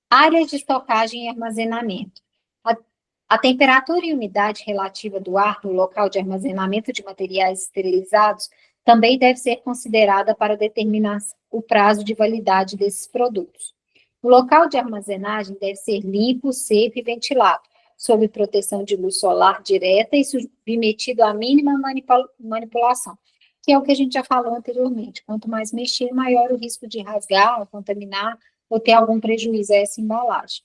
Áreas de estocagem e armazenamento. A temperatura e umidade relativa do ar no local de armazenamento de materiais esterilizados também deve ser considerada para determinar o prazo de validade desses produtos. O local de armazenagem deve ser limpo, seco e ventilado, sob proteção de luz solar direta e submetido à mínima manipulação, que é o que a gente já falou anteriormente. Quanto mais mexer, maior o risco de rasgar, contaminar ou ter algum prejuízo a essa embalagem.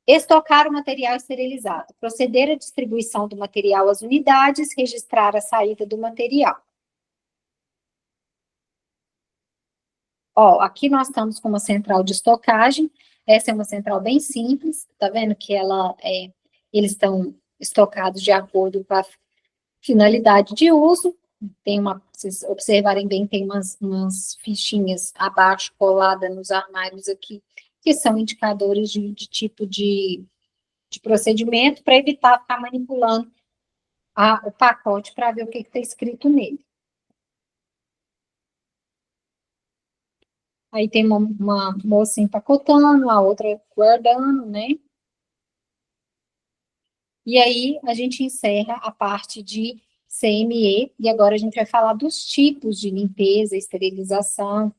Estocar o material esterilizado. Proceder à distribuição do material às unidades, registrar a saída do material. Ó, aqui nós estamos com uma central de estocagem. Essa é uma central bem simples, tá vendo que eles estão estocados de acordo com a finalidade de uso. Tem vocês observarem bem, tem umas fichinhas abaixo, colada nos armários aqui, que são indicadores de tipo de procedimento, para evitar ficar manipulando o pacote para ver o que está escrito nele. Aí tem uma moça empacotando, a outra guardando, né? E aí a gente encerra a parte de CME, e agora a gente vai falar dos tipos de limpeza, esterilização.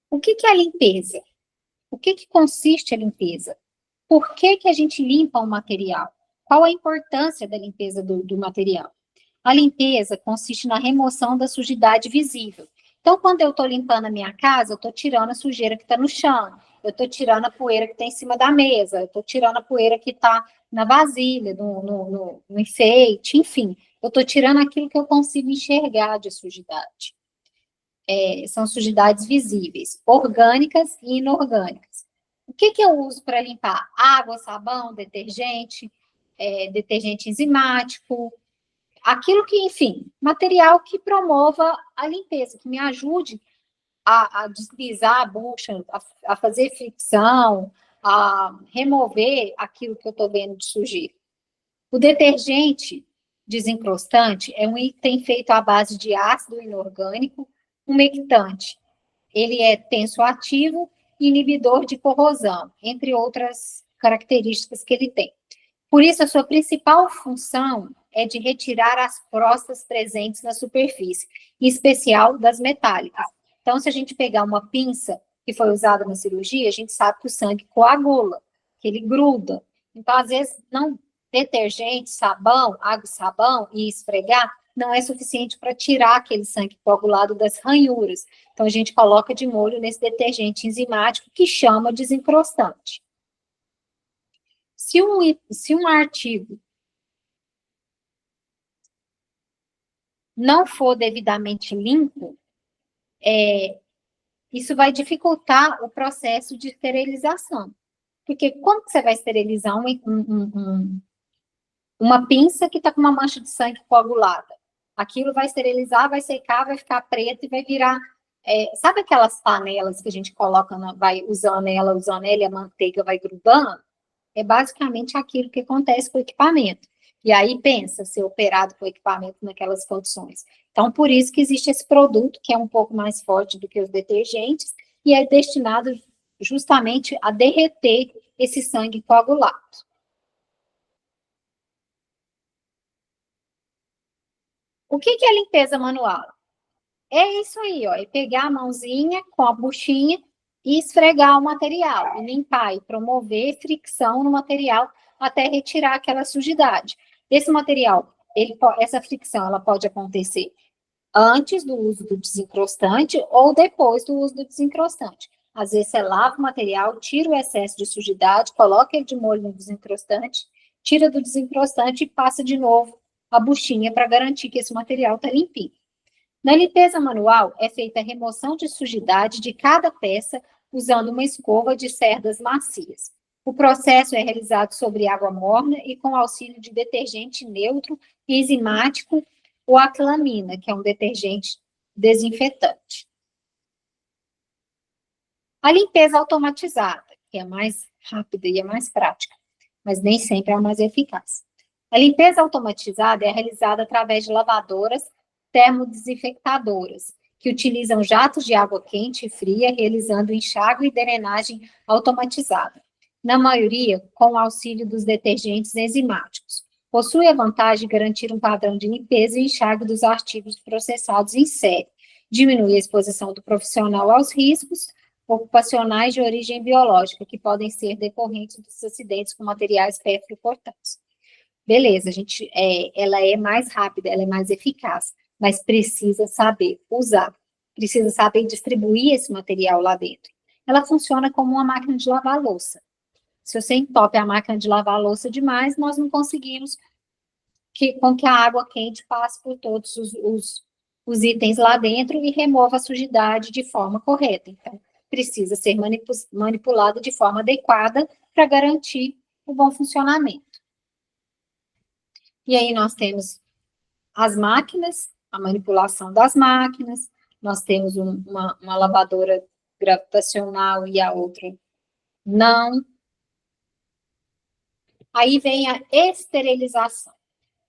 O que é a limpeza? O que consiste a limpeza? Por que a gente limpa o material? Qual a importância da limpeza do material? A limpeza consiste na remoção da sujidade visível. Então, quando eu estou limpando a minha casa, eu estou tirando a sujeira que está no chão, eu estou tirando a poeira que está em cima da mesa, eu estou tirando a poeira que está na vasilha, no enfeite, enfim. Eu estou tirando aquilo que eu consigo enxergar de sujidade. São sujidades visíveis, orgânicas e inorgânicas. O que eu uso para limpar? Água, sabão, detergente, detergente enzimático, aquilo que, enfim, material que promova a limpeza, que me ajude a deslizar a bucha, a fazer fricção, a remover aquilo que eu estou vendo de sujeira. O detergente desencrostante é um item feito à base de ácido inorgânico umectante. Ele é tensoativo e inibidor de corrosão, entre outras características que ele tem. Por isso, a sua principal função é de retirar as crostas presentes na superfície, em especial das metálicas. Então, se a gente pegar uma pinça que foi usada na cirurgia, a gente sabe que o sangue coagula, que ele gruda. Então, às vezes, não detergente, sabão, água e sabão e esfregar não é suficiente para tirar aquele sangue coagulado das ranhuras. Então, a gente coloca de molho nesse detergente enzimático que chama desencrostante. Se um artigo não for devidamente limpo, isso vai dificultar o processo de esterilização. Porque como que você vai esterilizar uma pinça que está com uma mancha de sangue coagulada? Aquilo vai esterilizar, vai secar, vai ficar preto e vai virar... sabe aquelas panelas que a gente coloca, vai usando ela, e a manteiga vai grudando? é basicamente aquilo que acontece com o equipamento. E aí pensa ser operado com o equipamento naquelas condições. Então, por isso que existe esse produto, que é um pouco mais forte do que os detergentes, e é destinado justamente a derreter esse sangue coagulado. O que é limpeza manual? É isso aí, ó, é pegar a mãozinha com a buchinha e esfregar o material, e limpar e promover fricção no material até retirar aquela sujidade. Esse material, essa fricção, ela pode acontecer antes do uso do desencrostante ou depois do uso do desencrostante. Às vezes você lava o material, tira o excesso de sujidade, coloca ele de molho no desencrostante, tira do desencrostante e passa de novo a buchinha para garantir que esse material está limpinho. Na limpeza manual, é feita a remoção de sujidade de cada peça usando uma escova de cerdas macias. O processo é realizado sobre água morna e com auxílio de detergente neutro e enzimático ou aclamina, que é um detergente desinfetante. A limpeza automatizada, que é mais rápida e é mais prática, mas nem sempre é a mais eficaz. A limpeza automatizada é realizada através de lavadoras termodesinfectadoras, que utilizam jatos de água quente e fria, realizando enxágue e drenagem automatizada. Na maioria, com o auxílio dos detergentes enzimáticos. Possui a vantagem de garantir um padrão de limpeza e enxágue dos artigos processados em série, diminui a exposição do profissional aos riscos ocupacionais de origem biológica, que podem ser decorrentes dos acidentes com materiais perfurocortantes. Beleza, ela é mais rápida, ela é mais eficaz, mas precisa saber usar, precisa saber distribuir esse material lá dentro. Ela funciona como uma máquina de lavar louça. Se você entope a máquina de lavar louça demais, nós não conseguimos com que a água quente passe por todos os itens lá dentro e remova a sujidade de forma correta. Então, precisa ser manipulado de forma adequada para garantir o bom funcionamento. E aí nós temos as máquinas, a manipulação das máquinas, nós temos uma lavadora gravitacional e a outra não. Aí vem a esterilização.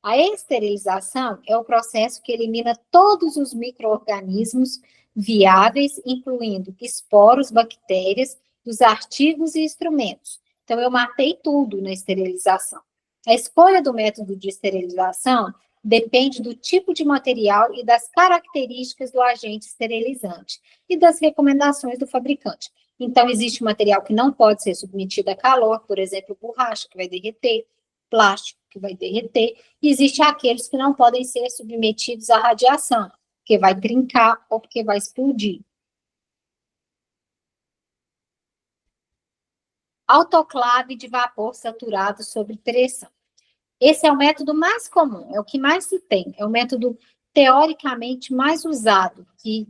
A esterilização é o processo que elimina todos os micro-organismos viáveis, incluindo esporos, bactérias, dos artigos e instrumentos. Então, eu matei tudo na esterilização. A escolha do método de esterilização depende do tipo de material e das características do agente esterilizante e das recomendações do fabricante. Então, existe material que não pode ser submetido a calor, por exemplo, borracha, que vai derreter, plástico, que vai derreter, e existem aqueles que não podem ser submetidos à radiação, porque vai trincar ou porque vai explodir. Autoclave de vapor saturado sob pressão. Esse é o método mais comum, é o que mais se tem, é o método teoricamente mais usado, que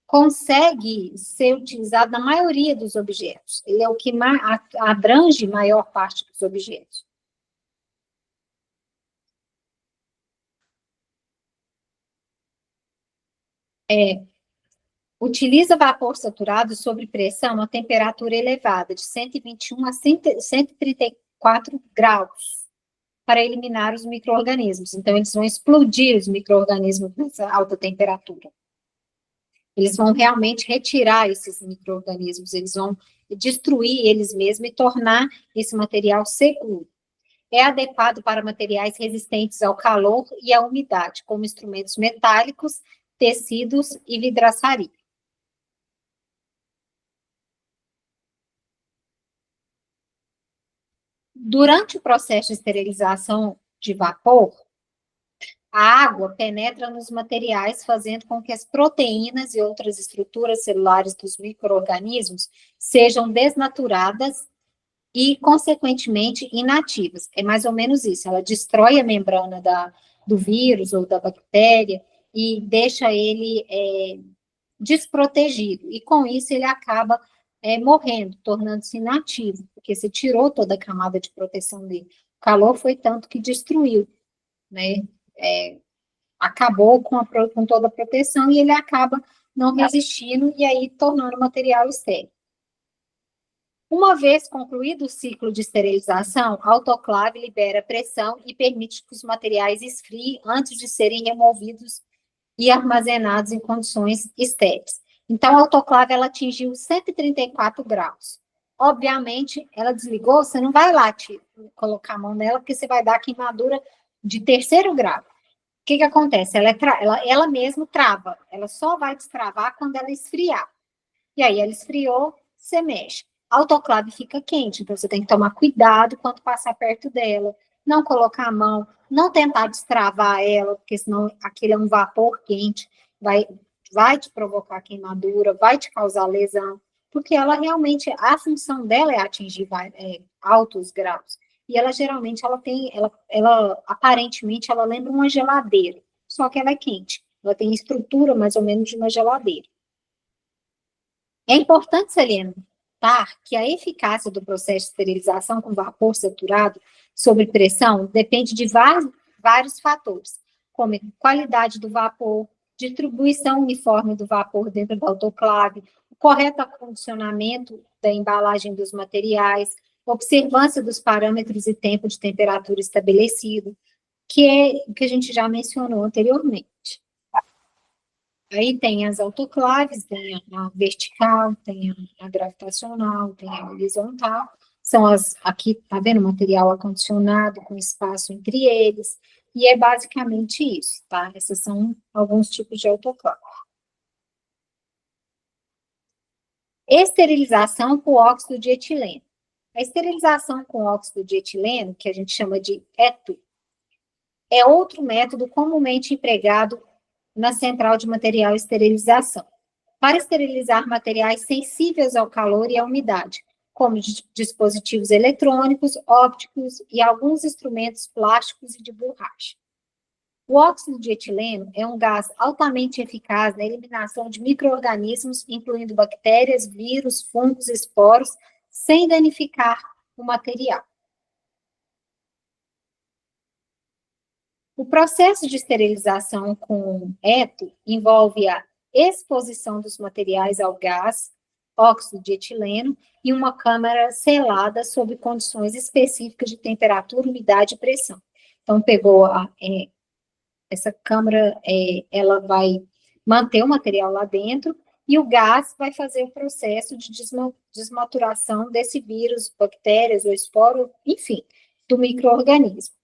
consegue ser utilizado na maioria dos objetos. Ele é o que abrange maior parte dos objetos. Utiliza vapor saturado sob pressão a temperatura elevada, de 121 a 134 graus, para eliminar os micro-organismos. Então, eles vão explodir os micro-organismos nessa alta temperatura. Eles vão realmente retirar esses micro-organismos, eles vão destruir eles mesmos e tornar esse material seguro. É adequado para materiais resistentes ao calor e à umidade, como instrumentos metálicos, tecidos e vidraçaria. Durante o processo de esterilização de vapor, a água penetra nos materiais, fazendo com que as proteínas e outras estruturas celulares dos micro-organismos sejam desnaturadas e, consequentemente, inativas. É mais ou menos isso, ela destrói a membrana do vírus ou da bactéria e deixa ele desprotegido. E, com isso, ele acaba morrendo, tornando-se inativo, porque você tirou toda a camada de proteção dele. O calor foi tanto que destruiu, né? Acabou com toda a proteção e ele acaba não resistindo e aí tornando o material estéril. Uma vez concluído o ciclo de esterilização, a autoclave libera pressão e permite que os materiais esfriem antes de serem removidos e armazenados em condições estéreis. Então, a autoclave, ela atingiu 134 graus. Obviamente, ela desligou, você não vai lá colocar a mão nela, porque você vai dar queimadura de terceiro grau. O que acontece? Ela mesma trava, ela só vai destravar quando ela esfriar. E aí, ela esfriou, você mexe. A autoclave fica quente, então você tem que tomar cuidado quando passar perto dela, não colocar a mão, não tentar destravar ela, porque senão aquele é um vapor quente, vai te provocar queimadura, vai te causar lesão, porque ela realmente, a função dela é atingir altos graus. E ela geralmente, aparentemente, ela lembra uma geladeira, só que ela é quente. Ela tem estrutura mais ou menos de uma geladeira. É importante salientar que a eficácia do processo de esterilização com vapor saturado sob pressão depende de vários fatores, como a qualidade do vapor, distribuição uniforme do vapor dentro da autoclave, o correto acondicionamento da embalagem dos materiais, observância dos parâmetros e tempo de temperatura estabelecido, que é o que a gente já mencionou anteriormente. Aí tem as autoclaves, tem a vertical, tem a gravitacional, tem a horizontal. São aqui, tá vendo? Material acondicionado com espaço entre eles. E é basicamente isso, tá? Esses são alguns tipos de autoclave. Esterilização com óxido de etileno. A esterilização com óxido de etileno, que a gente chama de ETO, é outro método comumente empregado na central de material e esterilização, para esterilizar materiais sensíveis ao calor e à umidade, como dispositivos eletrônicos, ópticos e alguns instrumentos plásticos e de borracha. O óxido de etileno é um gás altamente eficaz na eliminação de micro-organismos, incluindo bactérias, vírus, fungos, esporos, sem danificar o material. O processo de esterilização com ETO envolve a exposição dos materiais ao gás, óxido de etileno, e uma câmara selada sob condições específicas de temperatura, umidade e pressão. Então, pegou essa câmara, ela vai manter o material lá dentro, e o gás vai fazer o processo de desmaturação desse vírus, bactérias ou esporo, enfim, do micro-organismo.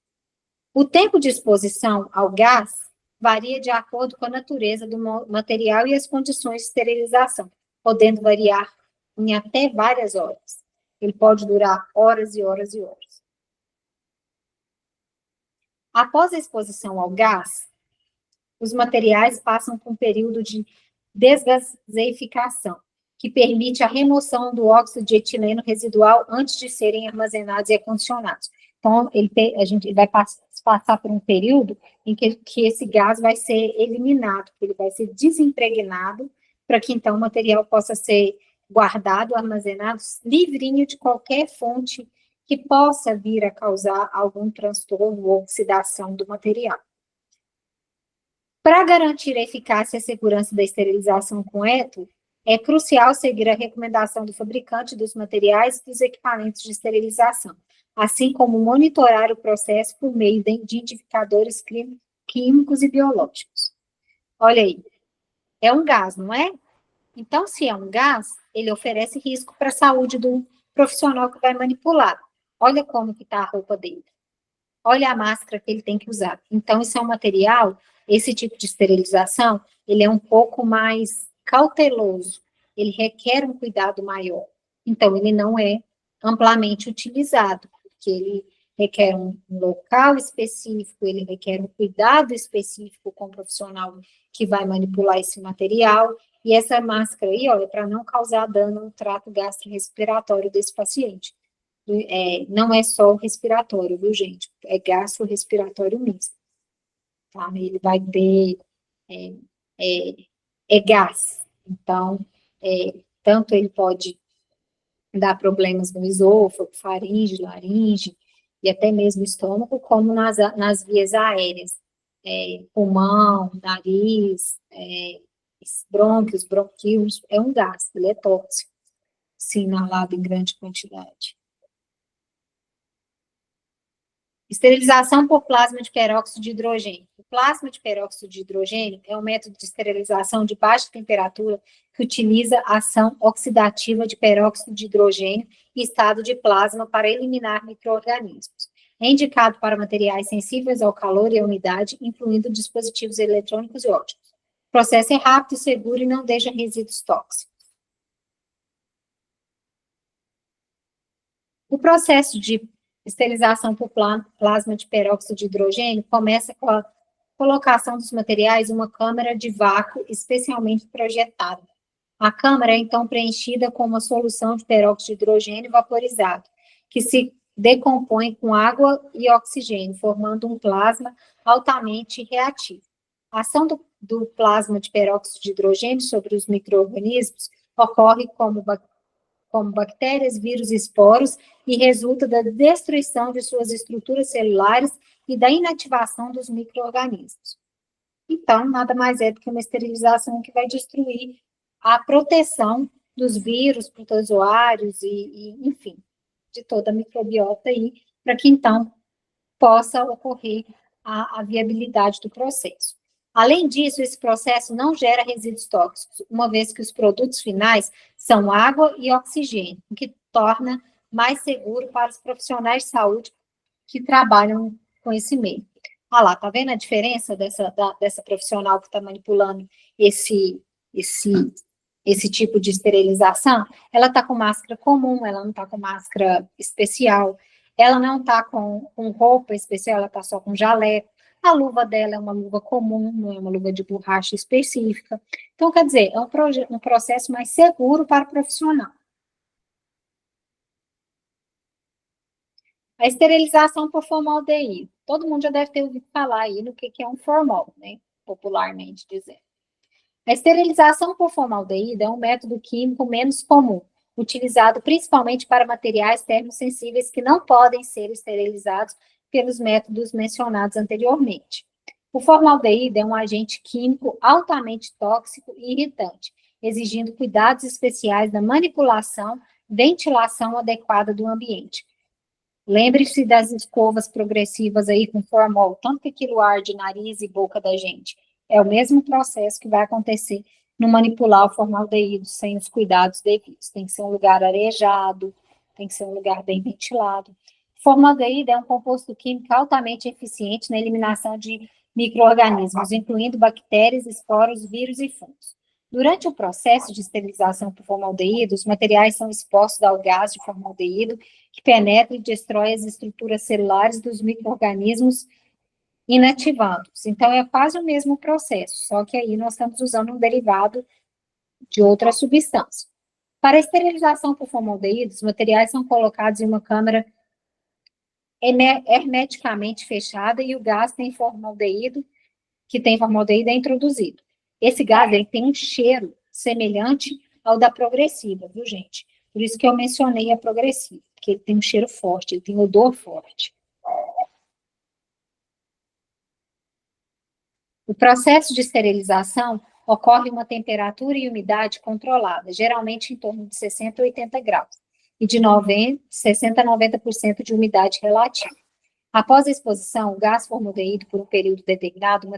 O tempo de exposição ao gás varia de acordo com a natureza do material e as condições de esterilização, podendo variar em até várias horas. Ele pode durar horas e horas e horas. Após a exposição ao gás, os materiais passam por um período de desgaseificação, que permite a remoção do óxido de etileno residual antes de serem armazenados e acondicionados. Então, a gente vai passar por um período em que esse gás vai ser eliminado, que ele vai ser desimpregnado, para que, então, o material possa ser guardado, armazenado, livrinho de qualquer fonte que possa vir a causar algum transtorno ou oxidação do material. Para garantir a eficácia e a segurança da esterilização com ETO, é crucial seguir a recomendação do fabricante dos materiais e dos equipamentos de esterilização, assim como monitorar o processo por meio de identificadores químicos e biológicos. Olha aí, é um gás, não é? Então, se é um gás, ele oferece risco para a saúde do profissional que vai manipular. Olha como que está a roupa dele. Olha a máscara que ele tem que usar. Então, isso é um material, esse tipo de esterilização, ele é um pouco mais cauteloso, ele requer um cuidado maior. Então, ele não é amplamente utilizado, porque ele requer um local específico, ele requer um cuidado específico com o profissional que vai manipular esse material, e essa máscara aí, ó, é para não causar dano no trato gastrorespiratório desse paciente. Não é só o respiratório, viu, gente? É gastrorespiratório mesmo. Tá? Ele vai ter gás. Então, tanto ele pode dar problemas no esôfago, faringe, laringe, e até mesmo estômago, como nas vias aéreas. Pulmão, nariz, brônquios, bronquíolos, é um gás, ele é tóxico. se inalado em grande quantidade. Esterilização por plasma de peróxido de hidrogênio. O plasma de peróxido de hidrogênio é um método de esterilização de baixa temperatura que utiliza a ação oxidativa de peróxido de hidrogênio em estado de plasma para eliminar micro-organismos. É indicado para materiais sensíveis ao calor e à umidade, incluindo dispositivos eletrônicos e ópticos. O processo é rápido e seguro e não deixa resíduos tóxicos. O processo de esterilização por plasma de peróxido de hidrogênio começa com a colocação dos materiais em uma câmara de vácuo especialmente projetada. A câmara é então preenchida com uma solução de peróxido de hidrogênio vaporizado, que se decompõe com água e oxigênio, formando um plasma altamente reativo. A ação do plasma de peróxido de hidrogênio sobre os micro-organismos ocorre como bactérias, vírus e esporos, e resulta da destruição de suas estruturas celulares e da inativação dos micro-organismos. Então, nada mais é do que uma esterilização que vai destruir a proteção dos vírus, protozoários enfim, de toda a microbiota aí, para que então possa ocorrer a viabilidade do processo. Além disso, esse processo não gera resíduos tóxicos, uma vez que os produtos finais são água e oxigênio, o que torna mais seguro para os profissionais de saúde que trabalham com esse meio. Ah lá, tá vendo a diferença dessa profissional que está manipulando esse tipo de esterilização? Ela está com máscara comum, ela não está com máscara especial, ela não está com roupa especial, ela está só com jaleco. A luva dela é uma luva comum, não é uma luva de borracha específica. Então, quer dizer, é um processo mais seguro para o profissional. A esterilização por formaldeído. Todo mundo já deve ter ouvido falar aí no que é um formol, né? Popularmente dizendo. A esterilização por formaldeído é um método químico menos comum, utilizado principalmente para materiais termosensíveis que não podem ser esterilizados pelos métodos mencionados anteriormente. O formaldeído é um agente químico altamente tóxico e irritante, exigindo cuidados especiais na manipulação e ventilação adequada do ambiente. Lembre-se das escovas progressivas aí com formol, tanto que aquilo arde nariz e boca da gente. É o mesmo processo que vai acontecer no manipular o formaldeído sem os cuidados devidos. Tem que ser um lugar arejado, tem que ser um lugar bem ventilado. O formaldeído é um composto químico altamente eficiente na eliminação de micro-organismos, incluindo bactérias, esporos, vírus e fungos. Durante o processo de esterilização por formaldeído, os materiais são expostos ao gás de formaldeído, que penetra e destrói as estruturas celulares dos micro-organismos, inativando-os. Então, é quase o mesmo processo, só que aí nós estamos usando um derivado de outra substância. Para a esterilização por formaldeído, os materiais são colocados em uma câmara hermeticamente fechada e o gás que tem formaldeído é introduzido. Esse gás ele tem um cheiro semelhante ao da progressiva, viu, gente? Por isso que eu mencionei a progressiva, porque ele tem um cheiro forte, ele tem um odor forte. O processo de esterilização ocorre em uma temperatura e umidade controlada, geralmente em torno de 60 a 80 graus, e de 60 a 90% de umidade relativa. Após a exposição, o gás formaldeído por um período determinado,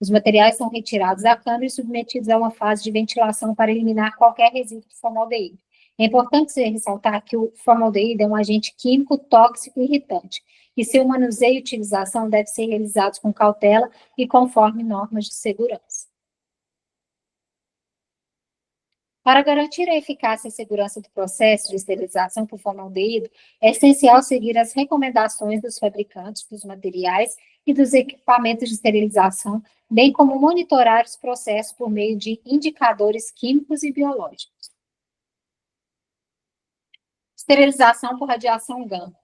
os materiais são retirados da câmara e submetidos a uma fase de ventilação para eliminar qualquer resíduo de formaldeído. É importante ressaltar que o formaldeído é um agente químico tóxico e irritante, e seu manuseio e utilização devem ser realizados com cautela e conforme normas de segurança. Para garantir a eficácia e segurança do processo de esterilização por formaldeído, é essencial seguir as recomendações dos fabricantes dos materiais e dos equipamentos de esterilização, bem como monitorar os processos por meio de indicadores químicos e biológicos. Esterilização por radiação gama.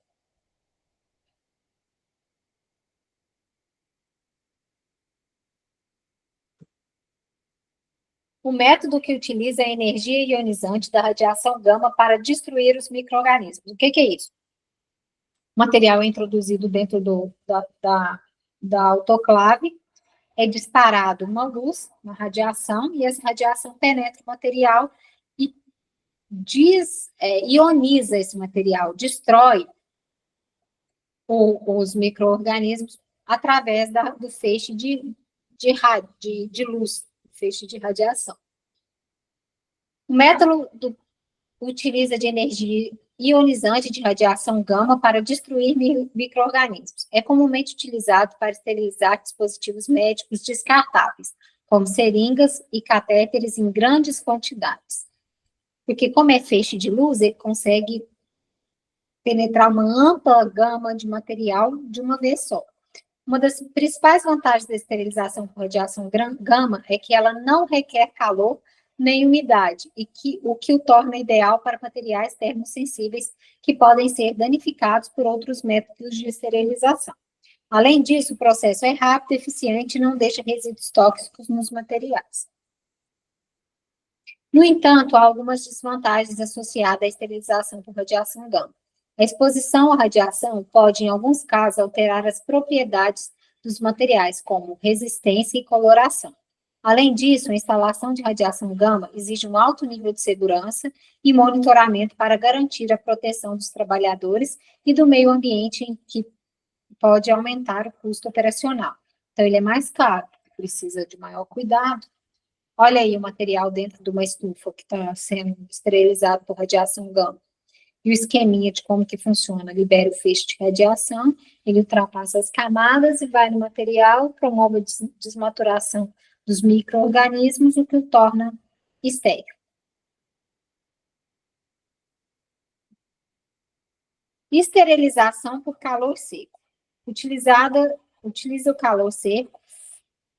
O método que utiliza a energia ionizante da radiação gama para destruir os micro-organismos. O que é isso? O material é introduzido dentro da autoclave, é disparado uma luz, uma radiação, e essa radiação penetra o material e ioniza esse material, destrói os micro-organismos através do feixe de luz, feixe de radiação. O método utiliza de energia ionizante de radiação gama para destruir micro-organismos. É comumente utilizado para esterilizar dispositivos médicos descartáveis, como seringas e catéteres em grandes quantidades. Porque como é feixe de luz, ele consegue penetrar uma ampla gama de material de uma vez só. Uma das principais vantagens da esterilização por radiação gama é que ela não requer calor nem umidade, o que o torna ideal para materiais termosensíveis que podem ser danificados por outros métodos de esterilização. Além disso, o processo é rápido, eficiente e não deixa resíduos tóxicos nos materiais. No entanto, há algumas desvantagens associadas à esterilização por radiação gama. A exposição à radiação pode, em alguns casos, alterar as propriedades dos materiais, como resistência e coloração. Além disso, a instalação de radiação gama exige um alto nível de segurança e monitoramento para garantir a proteção dos trabalhadores e do meio ambiente, em que pode aumentar o custo operacional. Então, ele é mais caro, precisa de maior cuidado. Olha aí o material dentro de uma estufa que está sendo esterilizado por radiação gama. E o esqueminha de como que funciona, libera o feixe de radiação, ele ultrapassa as camadas e vai no material, promove a desmaturação dos micro-organismos, o que o torna estéril. Esterilização por calor seco. Utiliza o calor seco,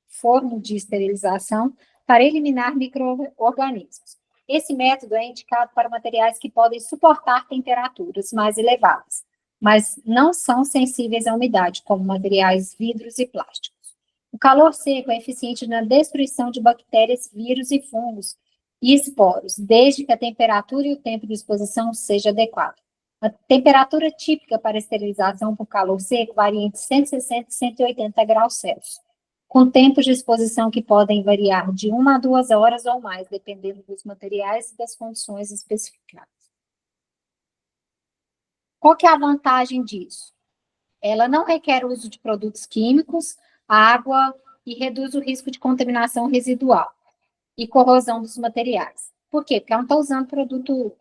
forno de esterilização, para eliminar micro-organismos. Esse método é indicado para materiais que podem suportar temperaturas mais elevadas, mas não são sensíveis à umidade, como materiais vidros e plásticos. O calor seco é eficiente na destruição de bactérias, vírus e fungos e esporos, desde que a temperatura e o tempo de exposição seja adequado. A temperatura típica para esterilização por calor seco varia entre 160 e 180 graus Celsius, com tempos de exposição que podem variar de 1 a 2 horas ou mais, dependendo dos materiais e das condições especificadas. Qual que é a vantagem disso? Ela não requer o uso de produtos químicos, água e reduz o risco de contaminação residual e corrosão dos materiais. Por quê? Porque ela não está usando produto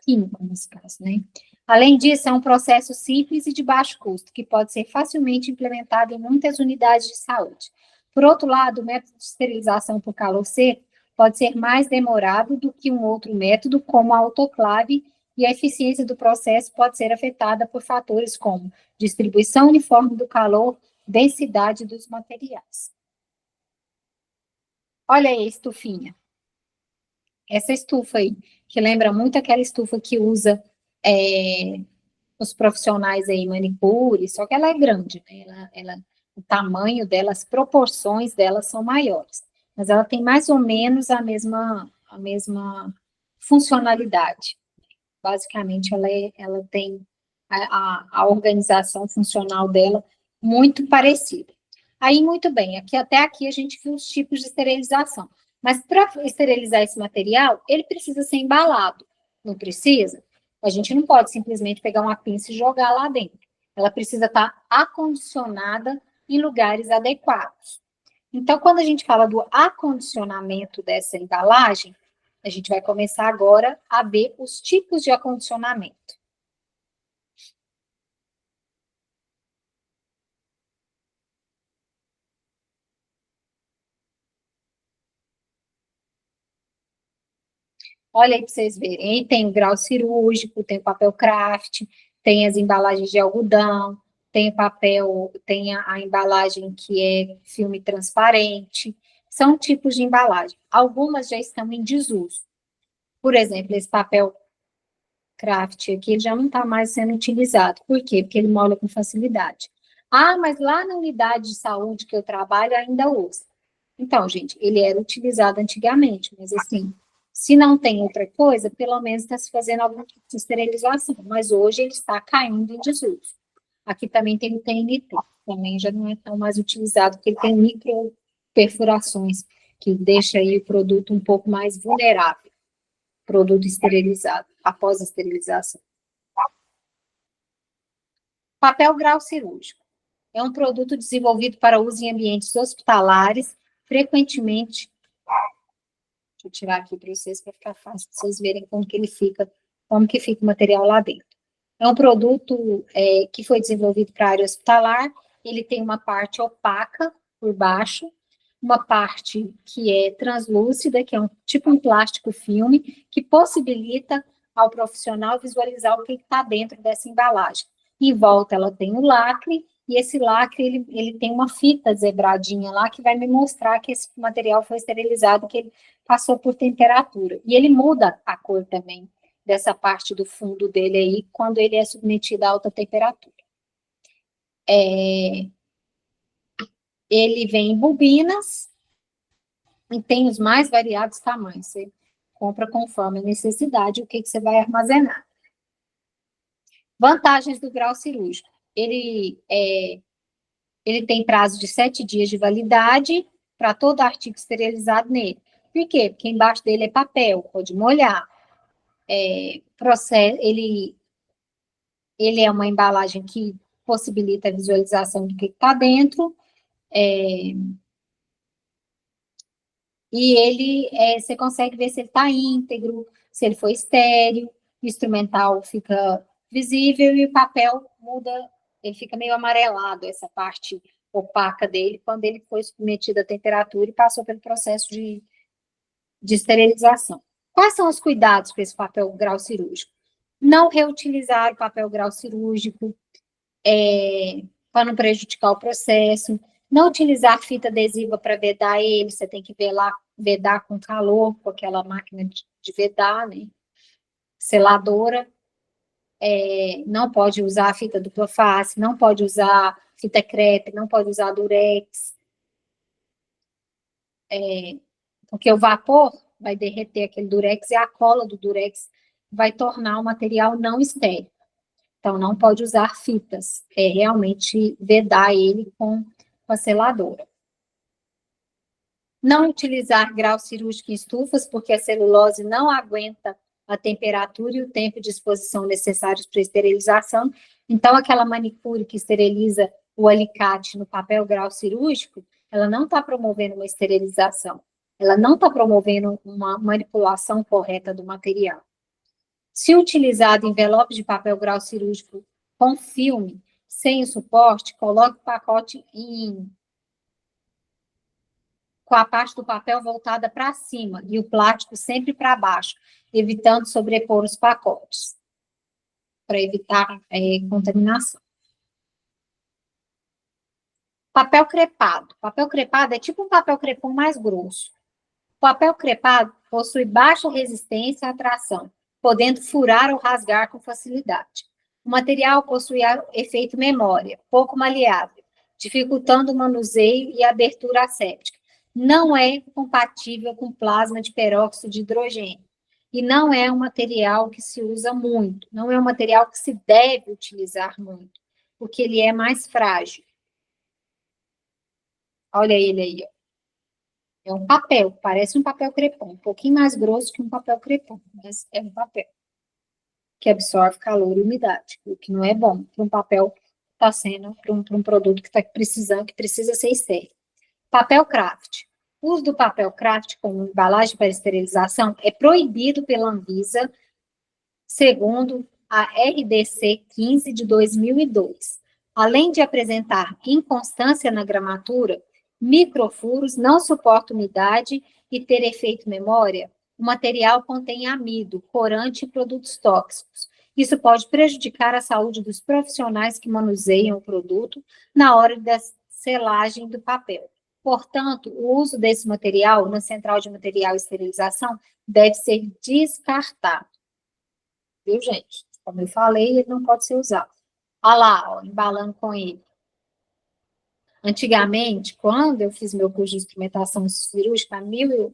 químico, nesse caso, né? Além disso, é um processo simples e de baixo custo, que pode ser facilmente implementado em muitas unidades de saúde. Por outro lado, o método de esterilização por calor seco pode ser mais demorado do que um outro método, como a autoclave, e a eficiência do processo pode ser afetada por fatores como distribuição uniforme do calor, densidade dos materiais. Olha aí a estufinha. Essa estufa aí, que lembra muito aquela estufa que usa os profissionais aí, manicure, só que ela é grande, né? O tamanho dela, as proporções dela são maiores, mas ela tem mais ou menos a mesma funcionalidade. Basicamente, ela tem a organização funcional dela muito parecida. Aí, muito bem, até aqui a gente viu os tipos de esterilização. Mas para esterilizar esse material, ele precisa ser embalado, não precisa? A gente não pode simplesmente pegar uma pinça e jogar lá dentro. Ela precisa estar acondicionada em lugares adequados. Então, quando a gente fala do acondicionamento dessa embalagem, a gente vai começar agora a ver os tipos de acondicionamento. Olha aí para vocês verem, tem o grau cirúrgico, tem o papel craft, tem as embalagens de algodão, tem papel, tem a embalagem que é filme transparente, são tipos de embalagem. Algumas já estão em desuso. Por exemplo, esse papel craft aqui, ele já não está mais sendo utilizado. Por quê? Porque ele molha com facilidade. Ah, mas lá na unidade de saúde que eu trabalho ainda usa. Então, gente, ele era utilizado antigamente, mas assim, se não tem outra coisa, pelo menos está se fazendo algum tipo de esterilização, mas hoje ele está caindo em desuso. Aqui também tem o TNT, também já não é tão mais utilizado, porque ele tem microperfurações, que deixa aí o produto um pouco mais vulnerável. produto esterilizado, após a esterilização. Papel grau cirúrgico. É um produto desenvolvido para uso em ambientes hospitalares, frequentemente. Deixa eu tirar aqui para vocês, para ficar fácil, para vocês verem como que ele fica, como que fica o material lá dentro. É um produto que foi desenvolvido para a área hospitalar, ele tem uma parte opaca por baixo, uma parte que é translúcida, que é tipo um plástico filme, que possibilita ao profissional visualizar o que está dentro dessa embalagem. Em volta ela tem o lacre, e esse lacre ele tem uma fita zebradinha lá que vai me mostrar que esse material foi esterilizado, que ele passou por temperatura. E ele muda a cor também dessa parte do fundo dele aí, quando ele é submetido a alta temperatura. Ele vem em bobinas e tem os mais variados tamanhos. Você compra conforme a necessidade, o que você vai armazenar. Vantagens do grau cirúrgico. Ele tem prazo de 7 dias de validade para todo artigo esterilizado nele. Por quê? Porque embaixo dele é papel, pode molhar. Ele é uma embalagem que possibilita a visualização do que está dentro, e você consegue ver se ele está íntegro, se ele foi estéril, o instrumental fica visível e o papel muda, ele fica meio amarelado, essa parte opaca dele, quando ele foi submetido à temperatura e passou pelo processo de esterilização. Quais são os cuidados com esse papel grau cirúrgico? Não reutilizar o papel grau cirúrgico para não prejudicar o processo, não utilizar fita adesiva para vedar ele, você tem que vedar com calor, com aquela máquina de vedar, né? Seladora. Não pode usar fita dupla face, não pode usar fita crepe, não pode usar durex, porque o vapor vai derreter aquele durex e a cola do durex vai tornar o material não estéril. Então, não pode usar fitas, realmente vedar ele com a seladora. Não utilizar grau cirúrgico em estufas, porque a celulose não aguenta a temperatura e o tempo de exposição necessários para esterilização. Então, aquela manicure que esteriliza o alicate no papel grau cirúrgico, ela não está promovendo uma esterilização, ela não está promovendo uma manipulação correta do material. Se utilizado envelope de papel grau cirúrgico com filme, sem o suporte, coloque o pacote com a parte do papel voltada para cima e o plástico sempre para baixo, evitando sobrepor os pacotes, para evitar contaminação. Papel crepado. Papel crepado é tipo um papel crepom mais grosso. O papel crepado possui baixa resistência à tração, podendo furar ou rasgar com facilidade. O material possui efeito memória, pouco maleável, dificultando o manuseio e a abertura asséptica. Não é compatível com plasma de peróxido de hidrogênio. E não é um material que se usa muito, não é um material que se deve utilizar muito, porque ele é mais frágil. Olha ele aí, ó. É um papel, parece um papel crepom, um pouquinho mais grosso que um papel crepom, mas é um papel que absorve calor e umidade, o que não é bom para um papel que está sendo, para um produto que está precisando, que precisa ser estéril. Papel craft. O uso do papel craft como embalagem para esterilização é proibido pela Anvisa, segundo a RDC 15 de 2002. Além de apresentar inconstância na gramatura, microfuros, não suporta umidade e ter efeito memória, o material contém amido, corante e produtos tóxicos. Isso pode prejudicar a saúde dos profissionais que manuseiam o produto na hora da selagem do papel. Portanto, o uso desse material na central de material e esterilização deve ser descartado. Viu, gente? Como eu falei, ele não pode ser usado. Olha lá, ó, embalando com ele. Antigamente, quando eu fiz meu curso de instrumentação cirúrgica, há 1000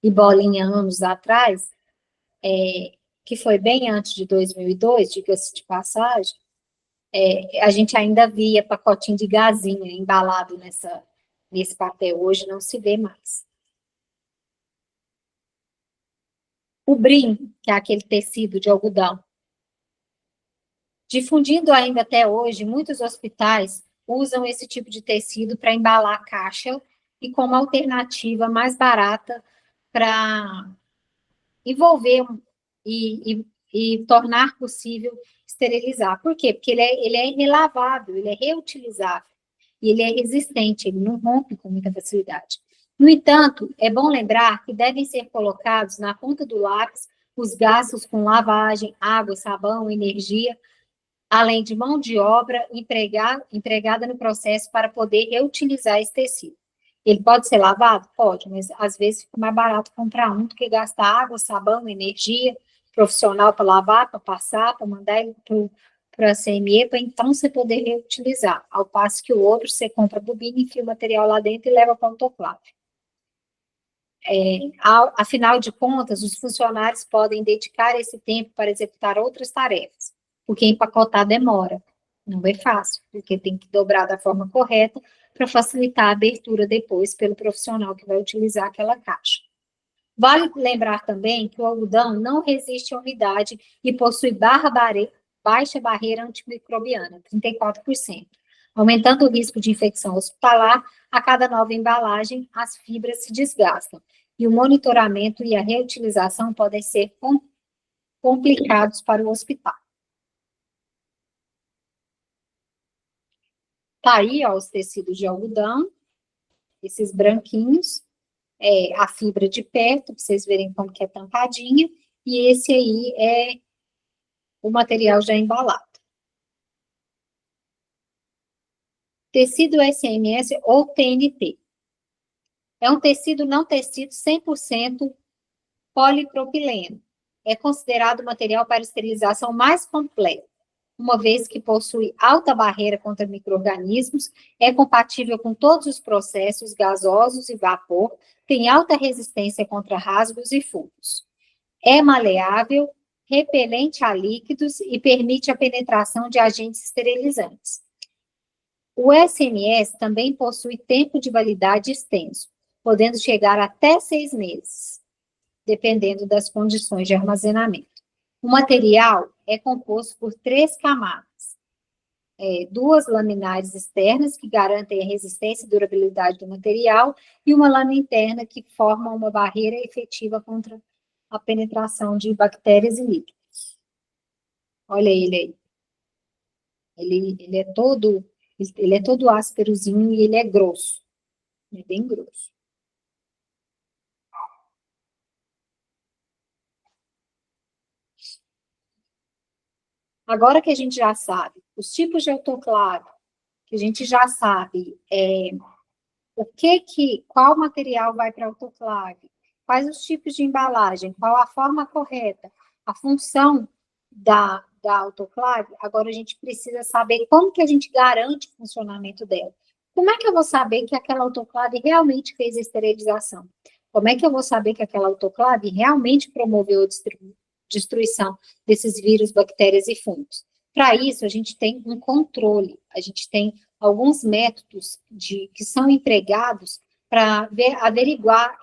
e bolinha anos atrás, que foi bem antes de 2002, diga-se de passagem, a gente ainda via pacotinho de gazinha embalado nesse papel. Hoje não se vê mais. O brim, que é aquele tecido de algodão. Difundindo ainda até hoje, muitos hospitais usam esse tipo de tecido para embalar a caixa e como alternativa mais barata para envolver e tornar possível esterilizar. Por quê? Porque ele é relavável, ele é reutilizável e ele é resistente, ele não rompe com muita facilidade. No entanto, é bom lembrar que devem ser colocados na ponta do lápis os gastos com lavagem, água, sabão, energia, além de mão de obra empregada no processo para poder reutilizar esse tecido. Ele pode ser lavado? Pode, mas às vezes fica mais barato comprar um do que gastar água, sabão, energia, profissional para lavar, para passar, para mandar ele para a CME, para então você poder reutilizar. Ao passo que o outro, você compra bobina, enfia o material lá dentro e leva para o autoclave. Afinal de contas, os funcionários podem dedicar esse tempo para executar outras tarefas, porque empacotar demora. Não é fácil, porque tem que dobrar da forma correta para facilitar a abertura depois pelo profissional que vai utilizar aquela caixa. Vale lembrar também que o algodão não resiste à umidade e possui baixa barreira antimicrobiana, 34%, aumentando o risco de infecção hospitalar. A cada nova embalagem, as fibras se desgastam e o monitoramento e a reutilização podem ser complicados para o hospital. Tá aí, ó, os tecidos de algodão, esses branquinhos, a fibra de perto, para vocês verem como que é tampadinha, e esse aí é o material já embalado. Tecido SMS ou TNT. É um tecido não tecido 100% polipropileno. É considerado o material para esterilização mais completo, uma vez que possui alta barreira contra micro-organismos, é compatível com todos os processos gasosos e vapor, tem alta resistência contra rasgos e fungos. É maleável, repelente a líquidos e permite a penetração de agentes esterilizantes. O SMS também possui tempo de validade extenso, podendo chegar até 6 meses, dependendo das condições de armazenamento. O material é composto por 3 camadas, 2 laminares externas, que garantem a resistência e durabilidade do material, e uma lâmina interna, que forma uma barreira efetiva contra a penetração de bactérias e líquidos. Olha ele aí. Ele é todo ásperozinho e ele é grosso. Ele é bem grosso. Agora que a gente já sabe os tipos de autoclave, que a gente já sabe qual material vai para a autoclave, quais os tipos de embalagem, qual a forma correta, a função da autoclave, agora a gente precisa saber como que a gente garante o funcionamento dela. Como é que eu vou saber que aquela autoclave realmente fez a esterilização? Como é que eu vou saber que aquela autoclave realmente promoveu a destruição desses vírus, bactérias e fungos? Para isso, a gente tem um controle, a gente tem alguns métodos que são empregados para averiguar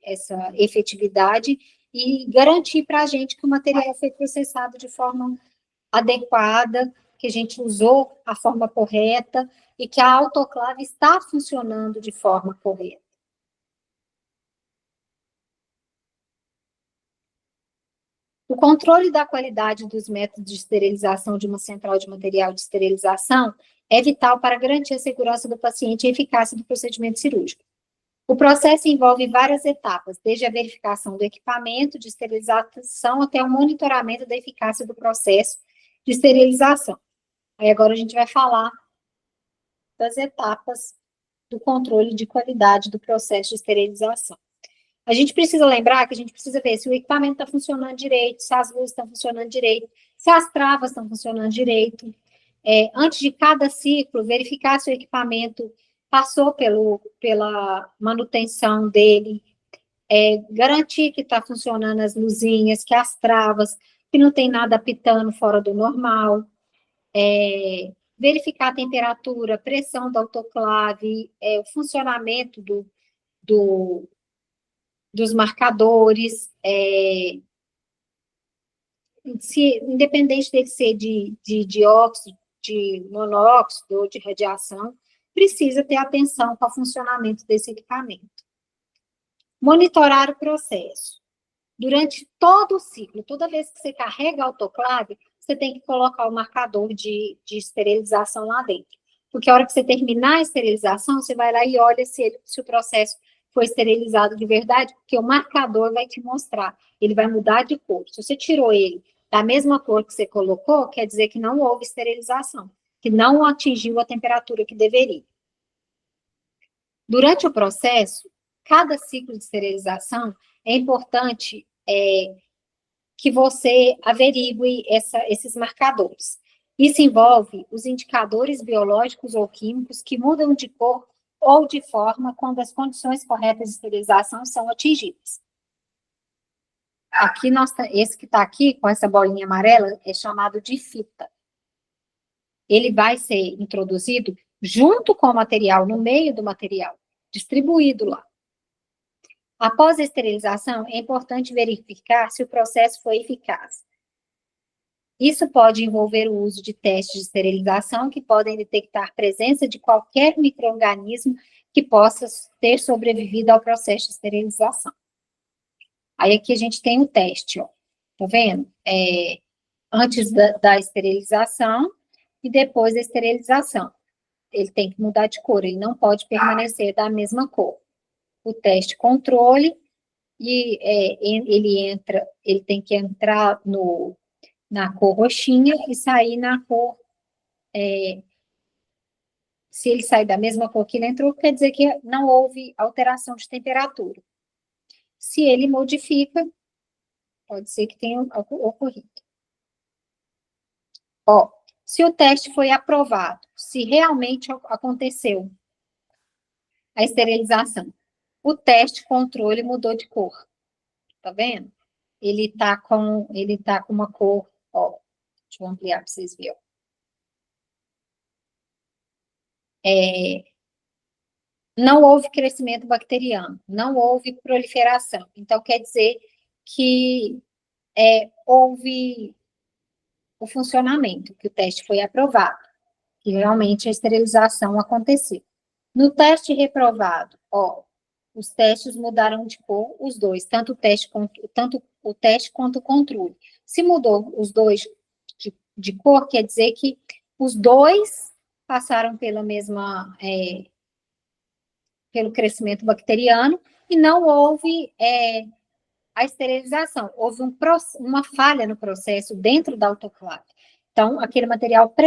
essa efetividade e garantir para a gente que o material foi processado de forma adequada, que a gente usou a forma correta e que a autoclave está funcionando de forma correta. O controle da qualidade dos métodos de esterilização de uma central de material de esterilização é vital para garantir a segurança do paciente e a eficácia do procedimento cirúrgico. O processo envolve várias etapas, desde a verificação do equipamento de esterilização até o monitoramento da eficácia do processo de esterilização. Aí agora a gente vai falar das etapas do controle de qualidade do processo de esterilização. A gente precisa lembrar que a gente precisa ver se o equipamento está funcionando direito, se as luzes estão funcionando direito, se as travas estão funcionando direito. Antes de cada ciclo, verificar se o equipamento passou pela manutenção dele, garantir que está funcionando as luzinhas, que as travas, que não tem nada apitando fora do normal, verificar a temperatura, pressão do autoclave, o funcionamento dos marcadores, independente dele ser de dióxido, de monóxido ou de radiação, precisa ter atenção com o funcionamento desse equipamento. Monitorar o processo. Durante todo o ciclo, toda vez que você carrega a autoclave, você tem que colocar o marcador de esterilização lá dentro. Porque a hora que você terminar a esterilização, você vai lá e olha se o processo foi esterilizado de verdade, porque o marcador vai te mostrar, ele vai mudar de cor. Se você tirou ele da mesma cor que você colocou, quer dizer que não houve esterilização, que não atingiu a temperatura que deveria. Durante o processo, cada ciclo de esterilização, é importante que você averigue esses marcadores. Isso envolve os indicadores biológicos ou químicos que mudam de cor ou de forma quando as condições corretas de esterilização são atingidas. Aqui, esse que está aqui, com essa bolinha amarela, é chamado de fita. Ele vai ser introduzido junto com o material, no meio do material, distribuído lá. Após a esterilização, é importante verificar se o processo foi eficaz. Isso pode envolver o uso de testes de esterilização que podem detectar a presença de qualquer micro-organismo que possa ter sobrevivido ao processo de esterilização. Aí aqui a gente tem um teste, ó. Tá vendo? Antes da esterilização e depois da esterilização. Ele tem que mudar de cor, ele não pode permanecer da mesma cor. O teste controle, e ele tem que entrar na cor roxinha e sair na cor, se ele sair da mesma cor que ele entrou, quer dizer que não houve alteração de temperatura. Se ele modifica, pode ser que tenha ocorrido. Ó, se o teste foi aprovado, se realmente aconteceu a esterilização, o teste controle mudou de cor. Tá vendo? Ele tá com uma cor, ó, deixa eu ampliar para vocês verem. Não houve crescimento bacteriano, não houve proliferação. Então, quer dizer que houve o funcionamento, que o teste foi aprovado, que realmente a esterilização aconteceu. No teste reprovado, ó, os testes mudaram de cor, os dois, tanto o teste quanto o controle. Se mudou os dois de cor, quer dizer que os dois passaram pelo crescimento bacteriano e não houve a esterilização. Houve uma falha no processo dentro da autoclave. Então, aquele material que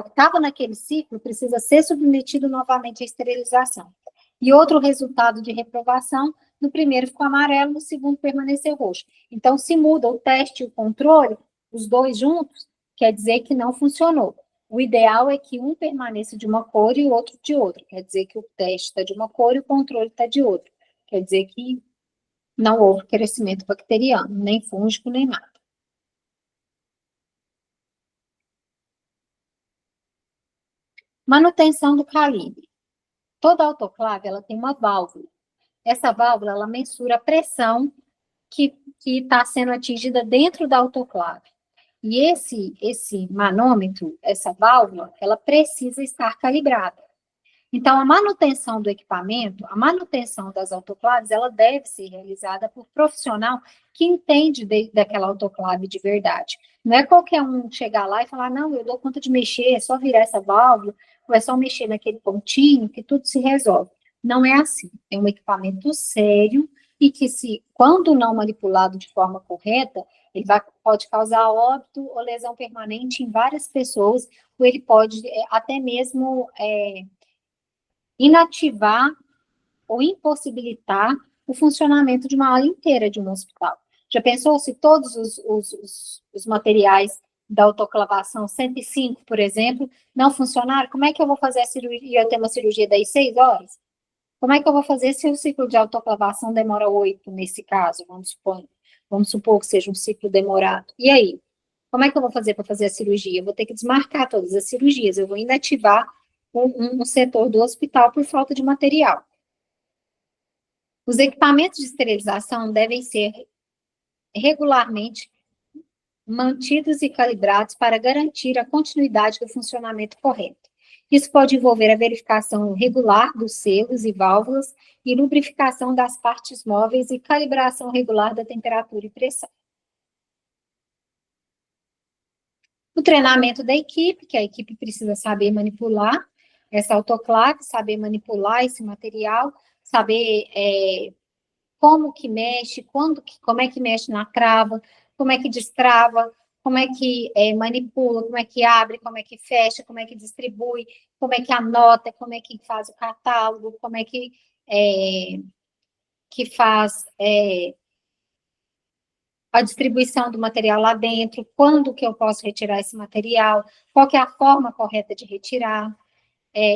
estava naquele ciclo, precisa ser submetido novamente à esterilização. E outro resultado de reprovação, no primeiro ficou amarelo, no segundo permaneceu roxo. Então, se muda o teste e o controle, os dois juntos, quer dizer que não funcionou. O ideal é que um permaneça de uma cor e o outro de outra. Quer dizer que o teste está de uma cor e o controle está de outra. Quer dizer que não houve crescimento bacteriano, nem fúngico, nem nada. Manutenção do calibre. Toda autoclave, ela tem uma válvula. Essa válvula, ela mensura a pressão que está sendo atingida dentro da autoclave. E esse manômetro, essa válvula, ela precisa estar calibrada. Então, a manutenção do equipamento, a manutenção das autoclaves, ela deve ser realizada por profissional que entende daquela autoclave de verdade. Não é qualquer um chegar lá e falar, não, eu dou conta de mexer, é só virar essa válvula, ou é só mexer naquele pontinho, que tudo se resolve. Não é assim. É um equipamento sério e que, quando não manipulado de forma correta, ele pode causar óbito ou lesão permanente em várias pessoas, ou ele pode até mesmo inativar ou impossibilitar o funcionamento de uma ala inteira de um hospital. Já pensou se todos os materiais da autoclavação 105, por exemplo, não funcionaram? Como é que eu vou fazer a cirurgia? Eu tenho uma cirurgia das 6 horas? Como é que eu vou fazer se o ciclo de autoclavação demora 8, nesse caso? Vamos supor que seja um ciclo demorado. E aí? Como é que eu vou fazer para fazer a cirurgia? Eu vou ter que desmarcar todas as cirurgias, eu vou inativar um setor do hospital por falta de material. Os equipamentos de esterilização devem ser regularmente mantidos e calibrados para garantir a continuidade do funcionamento correto. Isso pode envolver a verificação regular dos selos e válvulas e lubrificação das partes móveis e calibração regular da temperatura e pressão. O treinamento da equipe, que a equipe precisa saber manipular essa autoclave, saber manipular esse material, saber como que mexe, como é que mexe na trava, como é que destrava, como é que manipula, como é que abre, como é que fecha, como é que distribui, como é que anota, como é que faz o catálogo, como é que faz a distribuição do material lá dentro, quando que eu posso retirar esse material, qual que é a forma correta de retirar.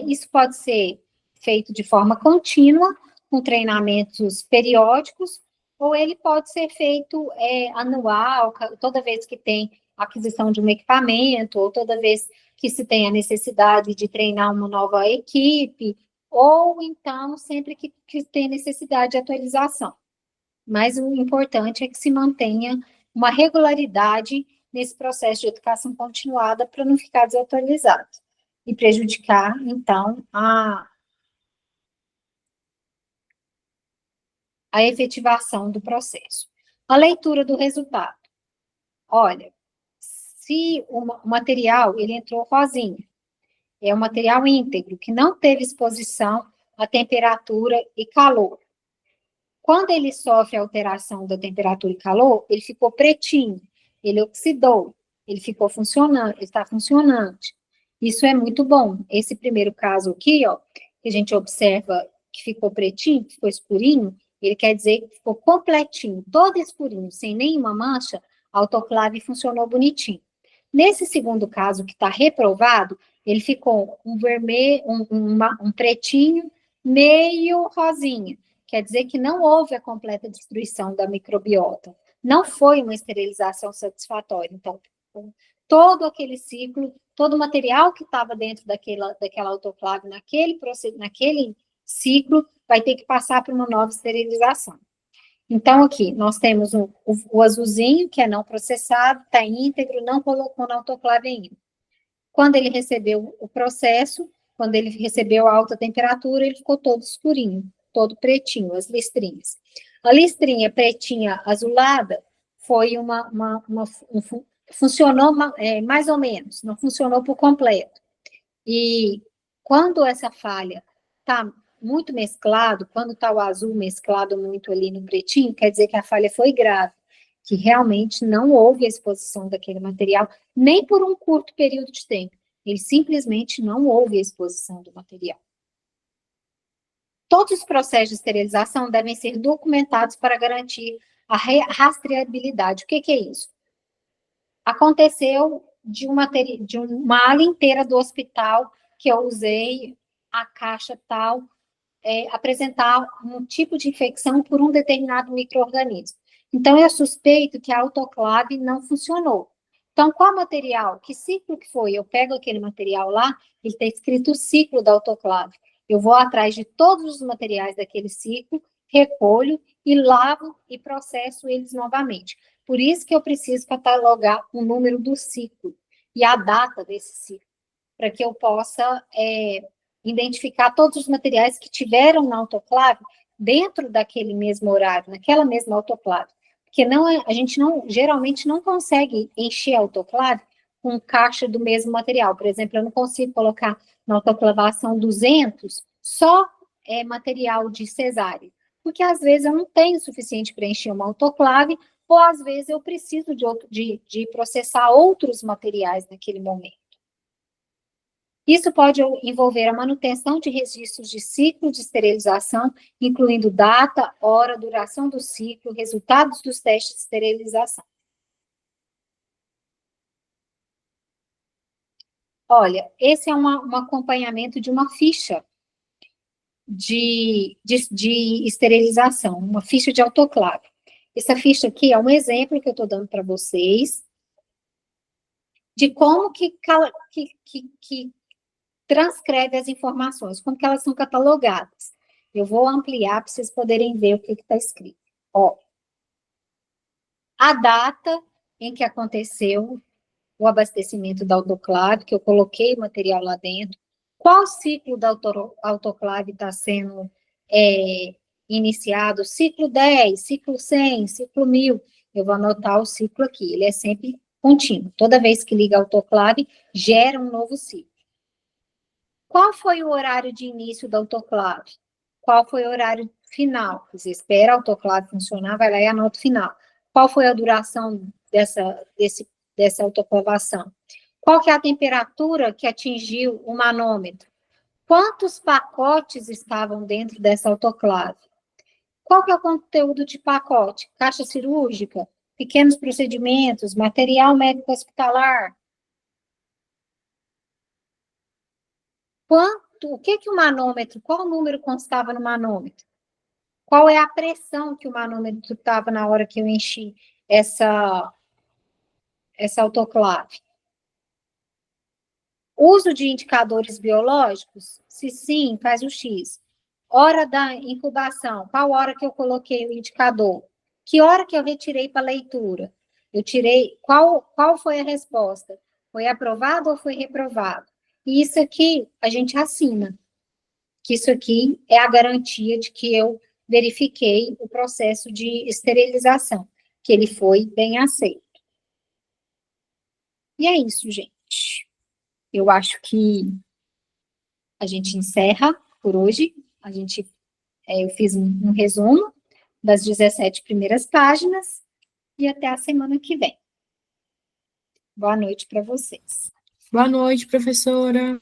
Isso pode ser feito de forma contínua, com treinamentos periódicos, ou ele pode ser feito anual, toda vez que tem aquisição de um equipamento, ou toda vez que se tem a necessidade de treinar uma nova equipe, ou então sempre que tem necessidade de atualização. Mas o importante é que se mantenha uma regularidade nesse processo de educação continuada para não ficar desatualizado e prejudicar, então, a efetivação do processo. A leitura do resultado. Olha, se o material ele entrou rosinha, é um material íntegro, que não teve exposição à temperatura e calor. Quando ele sofre alteração da temperatura e calor, ele ficou pretinho, ele oxidou, ele ficou funcionando, ele está funcionante. Isso é muito bom. Esse primeiro caso aqui, ó, que a gente observa que ficou pretinho, que ficou escurinho, ele quer dizer que ficou completinho, todo escurinho, sem nenhuma mancha, a autoclave funcionou bonitinho. Nesse segundo caso, que está reprovado, ele ficou um vermelho, um pretinho, meio rosinha. Quer dizer que não houve a completa destruição da microbiota. Não foi uma esterilização satisfatória. Então, todo aquele ciclo, todo o material que estava dentro daquela autoclave, naquele ciclo, vai ter que passar por uma nova esterilização. Então, aqui, nós temos o azulzinho, que é não processado, está íntegro, não colocou na autoclave ainda. Quando ele recebeu o processo, quando ele recebeu a alta temperatura, ele ficou todo escurinho, todo pretinho, as listrinhas. A listrinha pretinha azulada foi funcionou mais ou menos, não funcionou por completo. E quando essa falha está muito mesclado, quando está o azul mesclado muito ali no pretinho, quer dizer que a falha foi grave, que realmente não houve a exposição daquele material, nem por um curto período de tempo. Ele simplesmente não houve a exposição do material. Todos os processos de esterilização devem ser documentados para garantir a rastreabilidade. O que é isso? Aconteceu de uma ala inteira do hospital que eu usei a caixa tal, apresentar um tipo de infecção por um determinado micro-organismo. Então, eu suspeito que a autoclave não funcionou. Então, qual material? Que ciclo que foi? Eu pego aquele material lá, ele está escrito o ciclo da autoclave. Eu vou atrás de todos os materiais daquele ciclo, recolho e lavo e processo eles novamente. Por isso que eu preciso catalogar o número do ciclo e a data desse ciclo, para que eu possa identificar todos os materiais que tiveram na autoclave dentro daquele mesmo horário, naquela mesma autoclave. Porque a gente geralmente não consegue encher a autoclave com caixa do mesmo material. Por exemplo, eu não consigo colocar na autoclavação 200 só material de cesárea, porque às vezes eu não tenho o suficiente para encher uma autoclave, ou às vezes eu preciso de processar outros materiais naquele momento. Isso pode envolver a manutenção de registros de ciclo de esterilização, incluindo data, hora, duração do ciclo, resultados dos testes de esterilização. Olha, esse é um acompanhamento de uma ficha de esterilização, uma ficha de autoclave. Essa ficha aqui é um exemplo que eu estou dando para vocês de como que transcreve as informações, como que elas são catalogadas. Eu vou ampliar para vocês poderem ver o que está escrito. Ó, a data em que aconteceu o abastecimento da autoclave, que eu coloquei o material lá dentro, qual ciclo da autoclave está sendo iniciado, ciclo 10, ciclo 100, ciclo 1000, eu vou anotar o ciclo aqui, ele é sempre contínuo, toda vez que liga a autoclave, gera um novo ciclo. Qual foi o horário de início da autoclave? Qual foi o horário final? Você espera a autoclave funcionar, vai lá e anota o final. Qual foi a duração dessa autoclavação? Qual que é a temperatura que atingiu o manômetro? Quantos pacotes estavam dentro dessa autoclave? Qual que é o conteúdo de pacote? Caixa cirúrgica, pequenos procedimentos, material médico hospitalar. O que o manômetro, qual número constava no manômetro? Qual é a pressão que o manômetro estava na hora que eu enchi essa autoclave? Uso de indicadores biológicos? Se sim, faz o X. Hora da incubação, qual hora que eu coloquei o indicador? Que hora que eu retirei para leitura? Eu tirei, qual foi a resposta? Foi aprovado ou foi reprovado? E isso aqui a gente assina, que isso aqui é a garantia de que eu verifiquei o processo de esterilização, que ele foi bem aceito. E é isso, gente. Eu acho que a gente encerra por hoje. Eu fiz um resumo das 17 primeiras páginas e até a semana que vem. Boa noite para vocês. Boa noite, professora.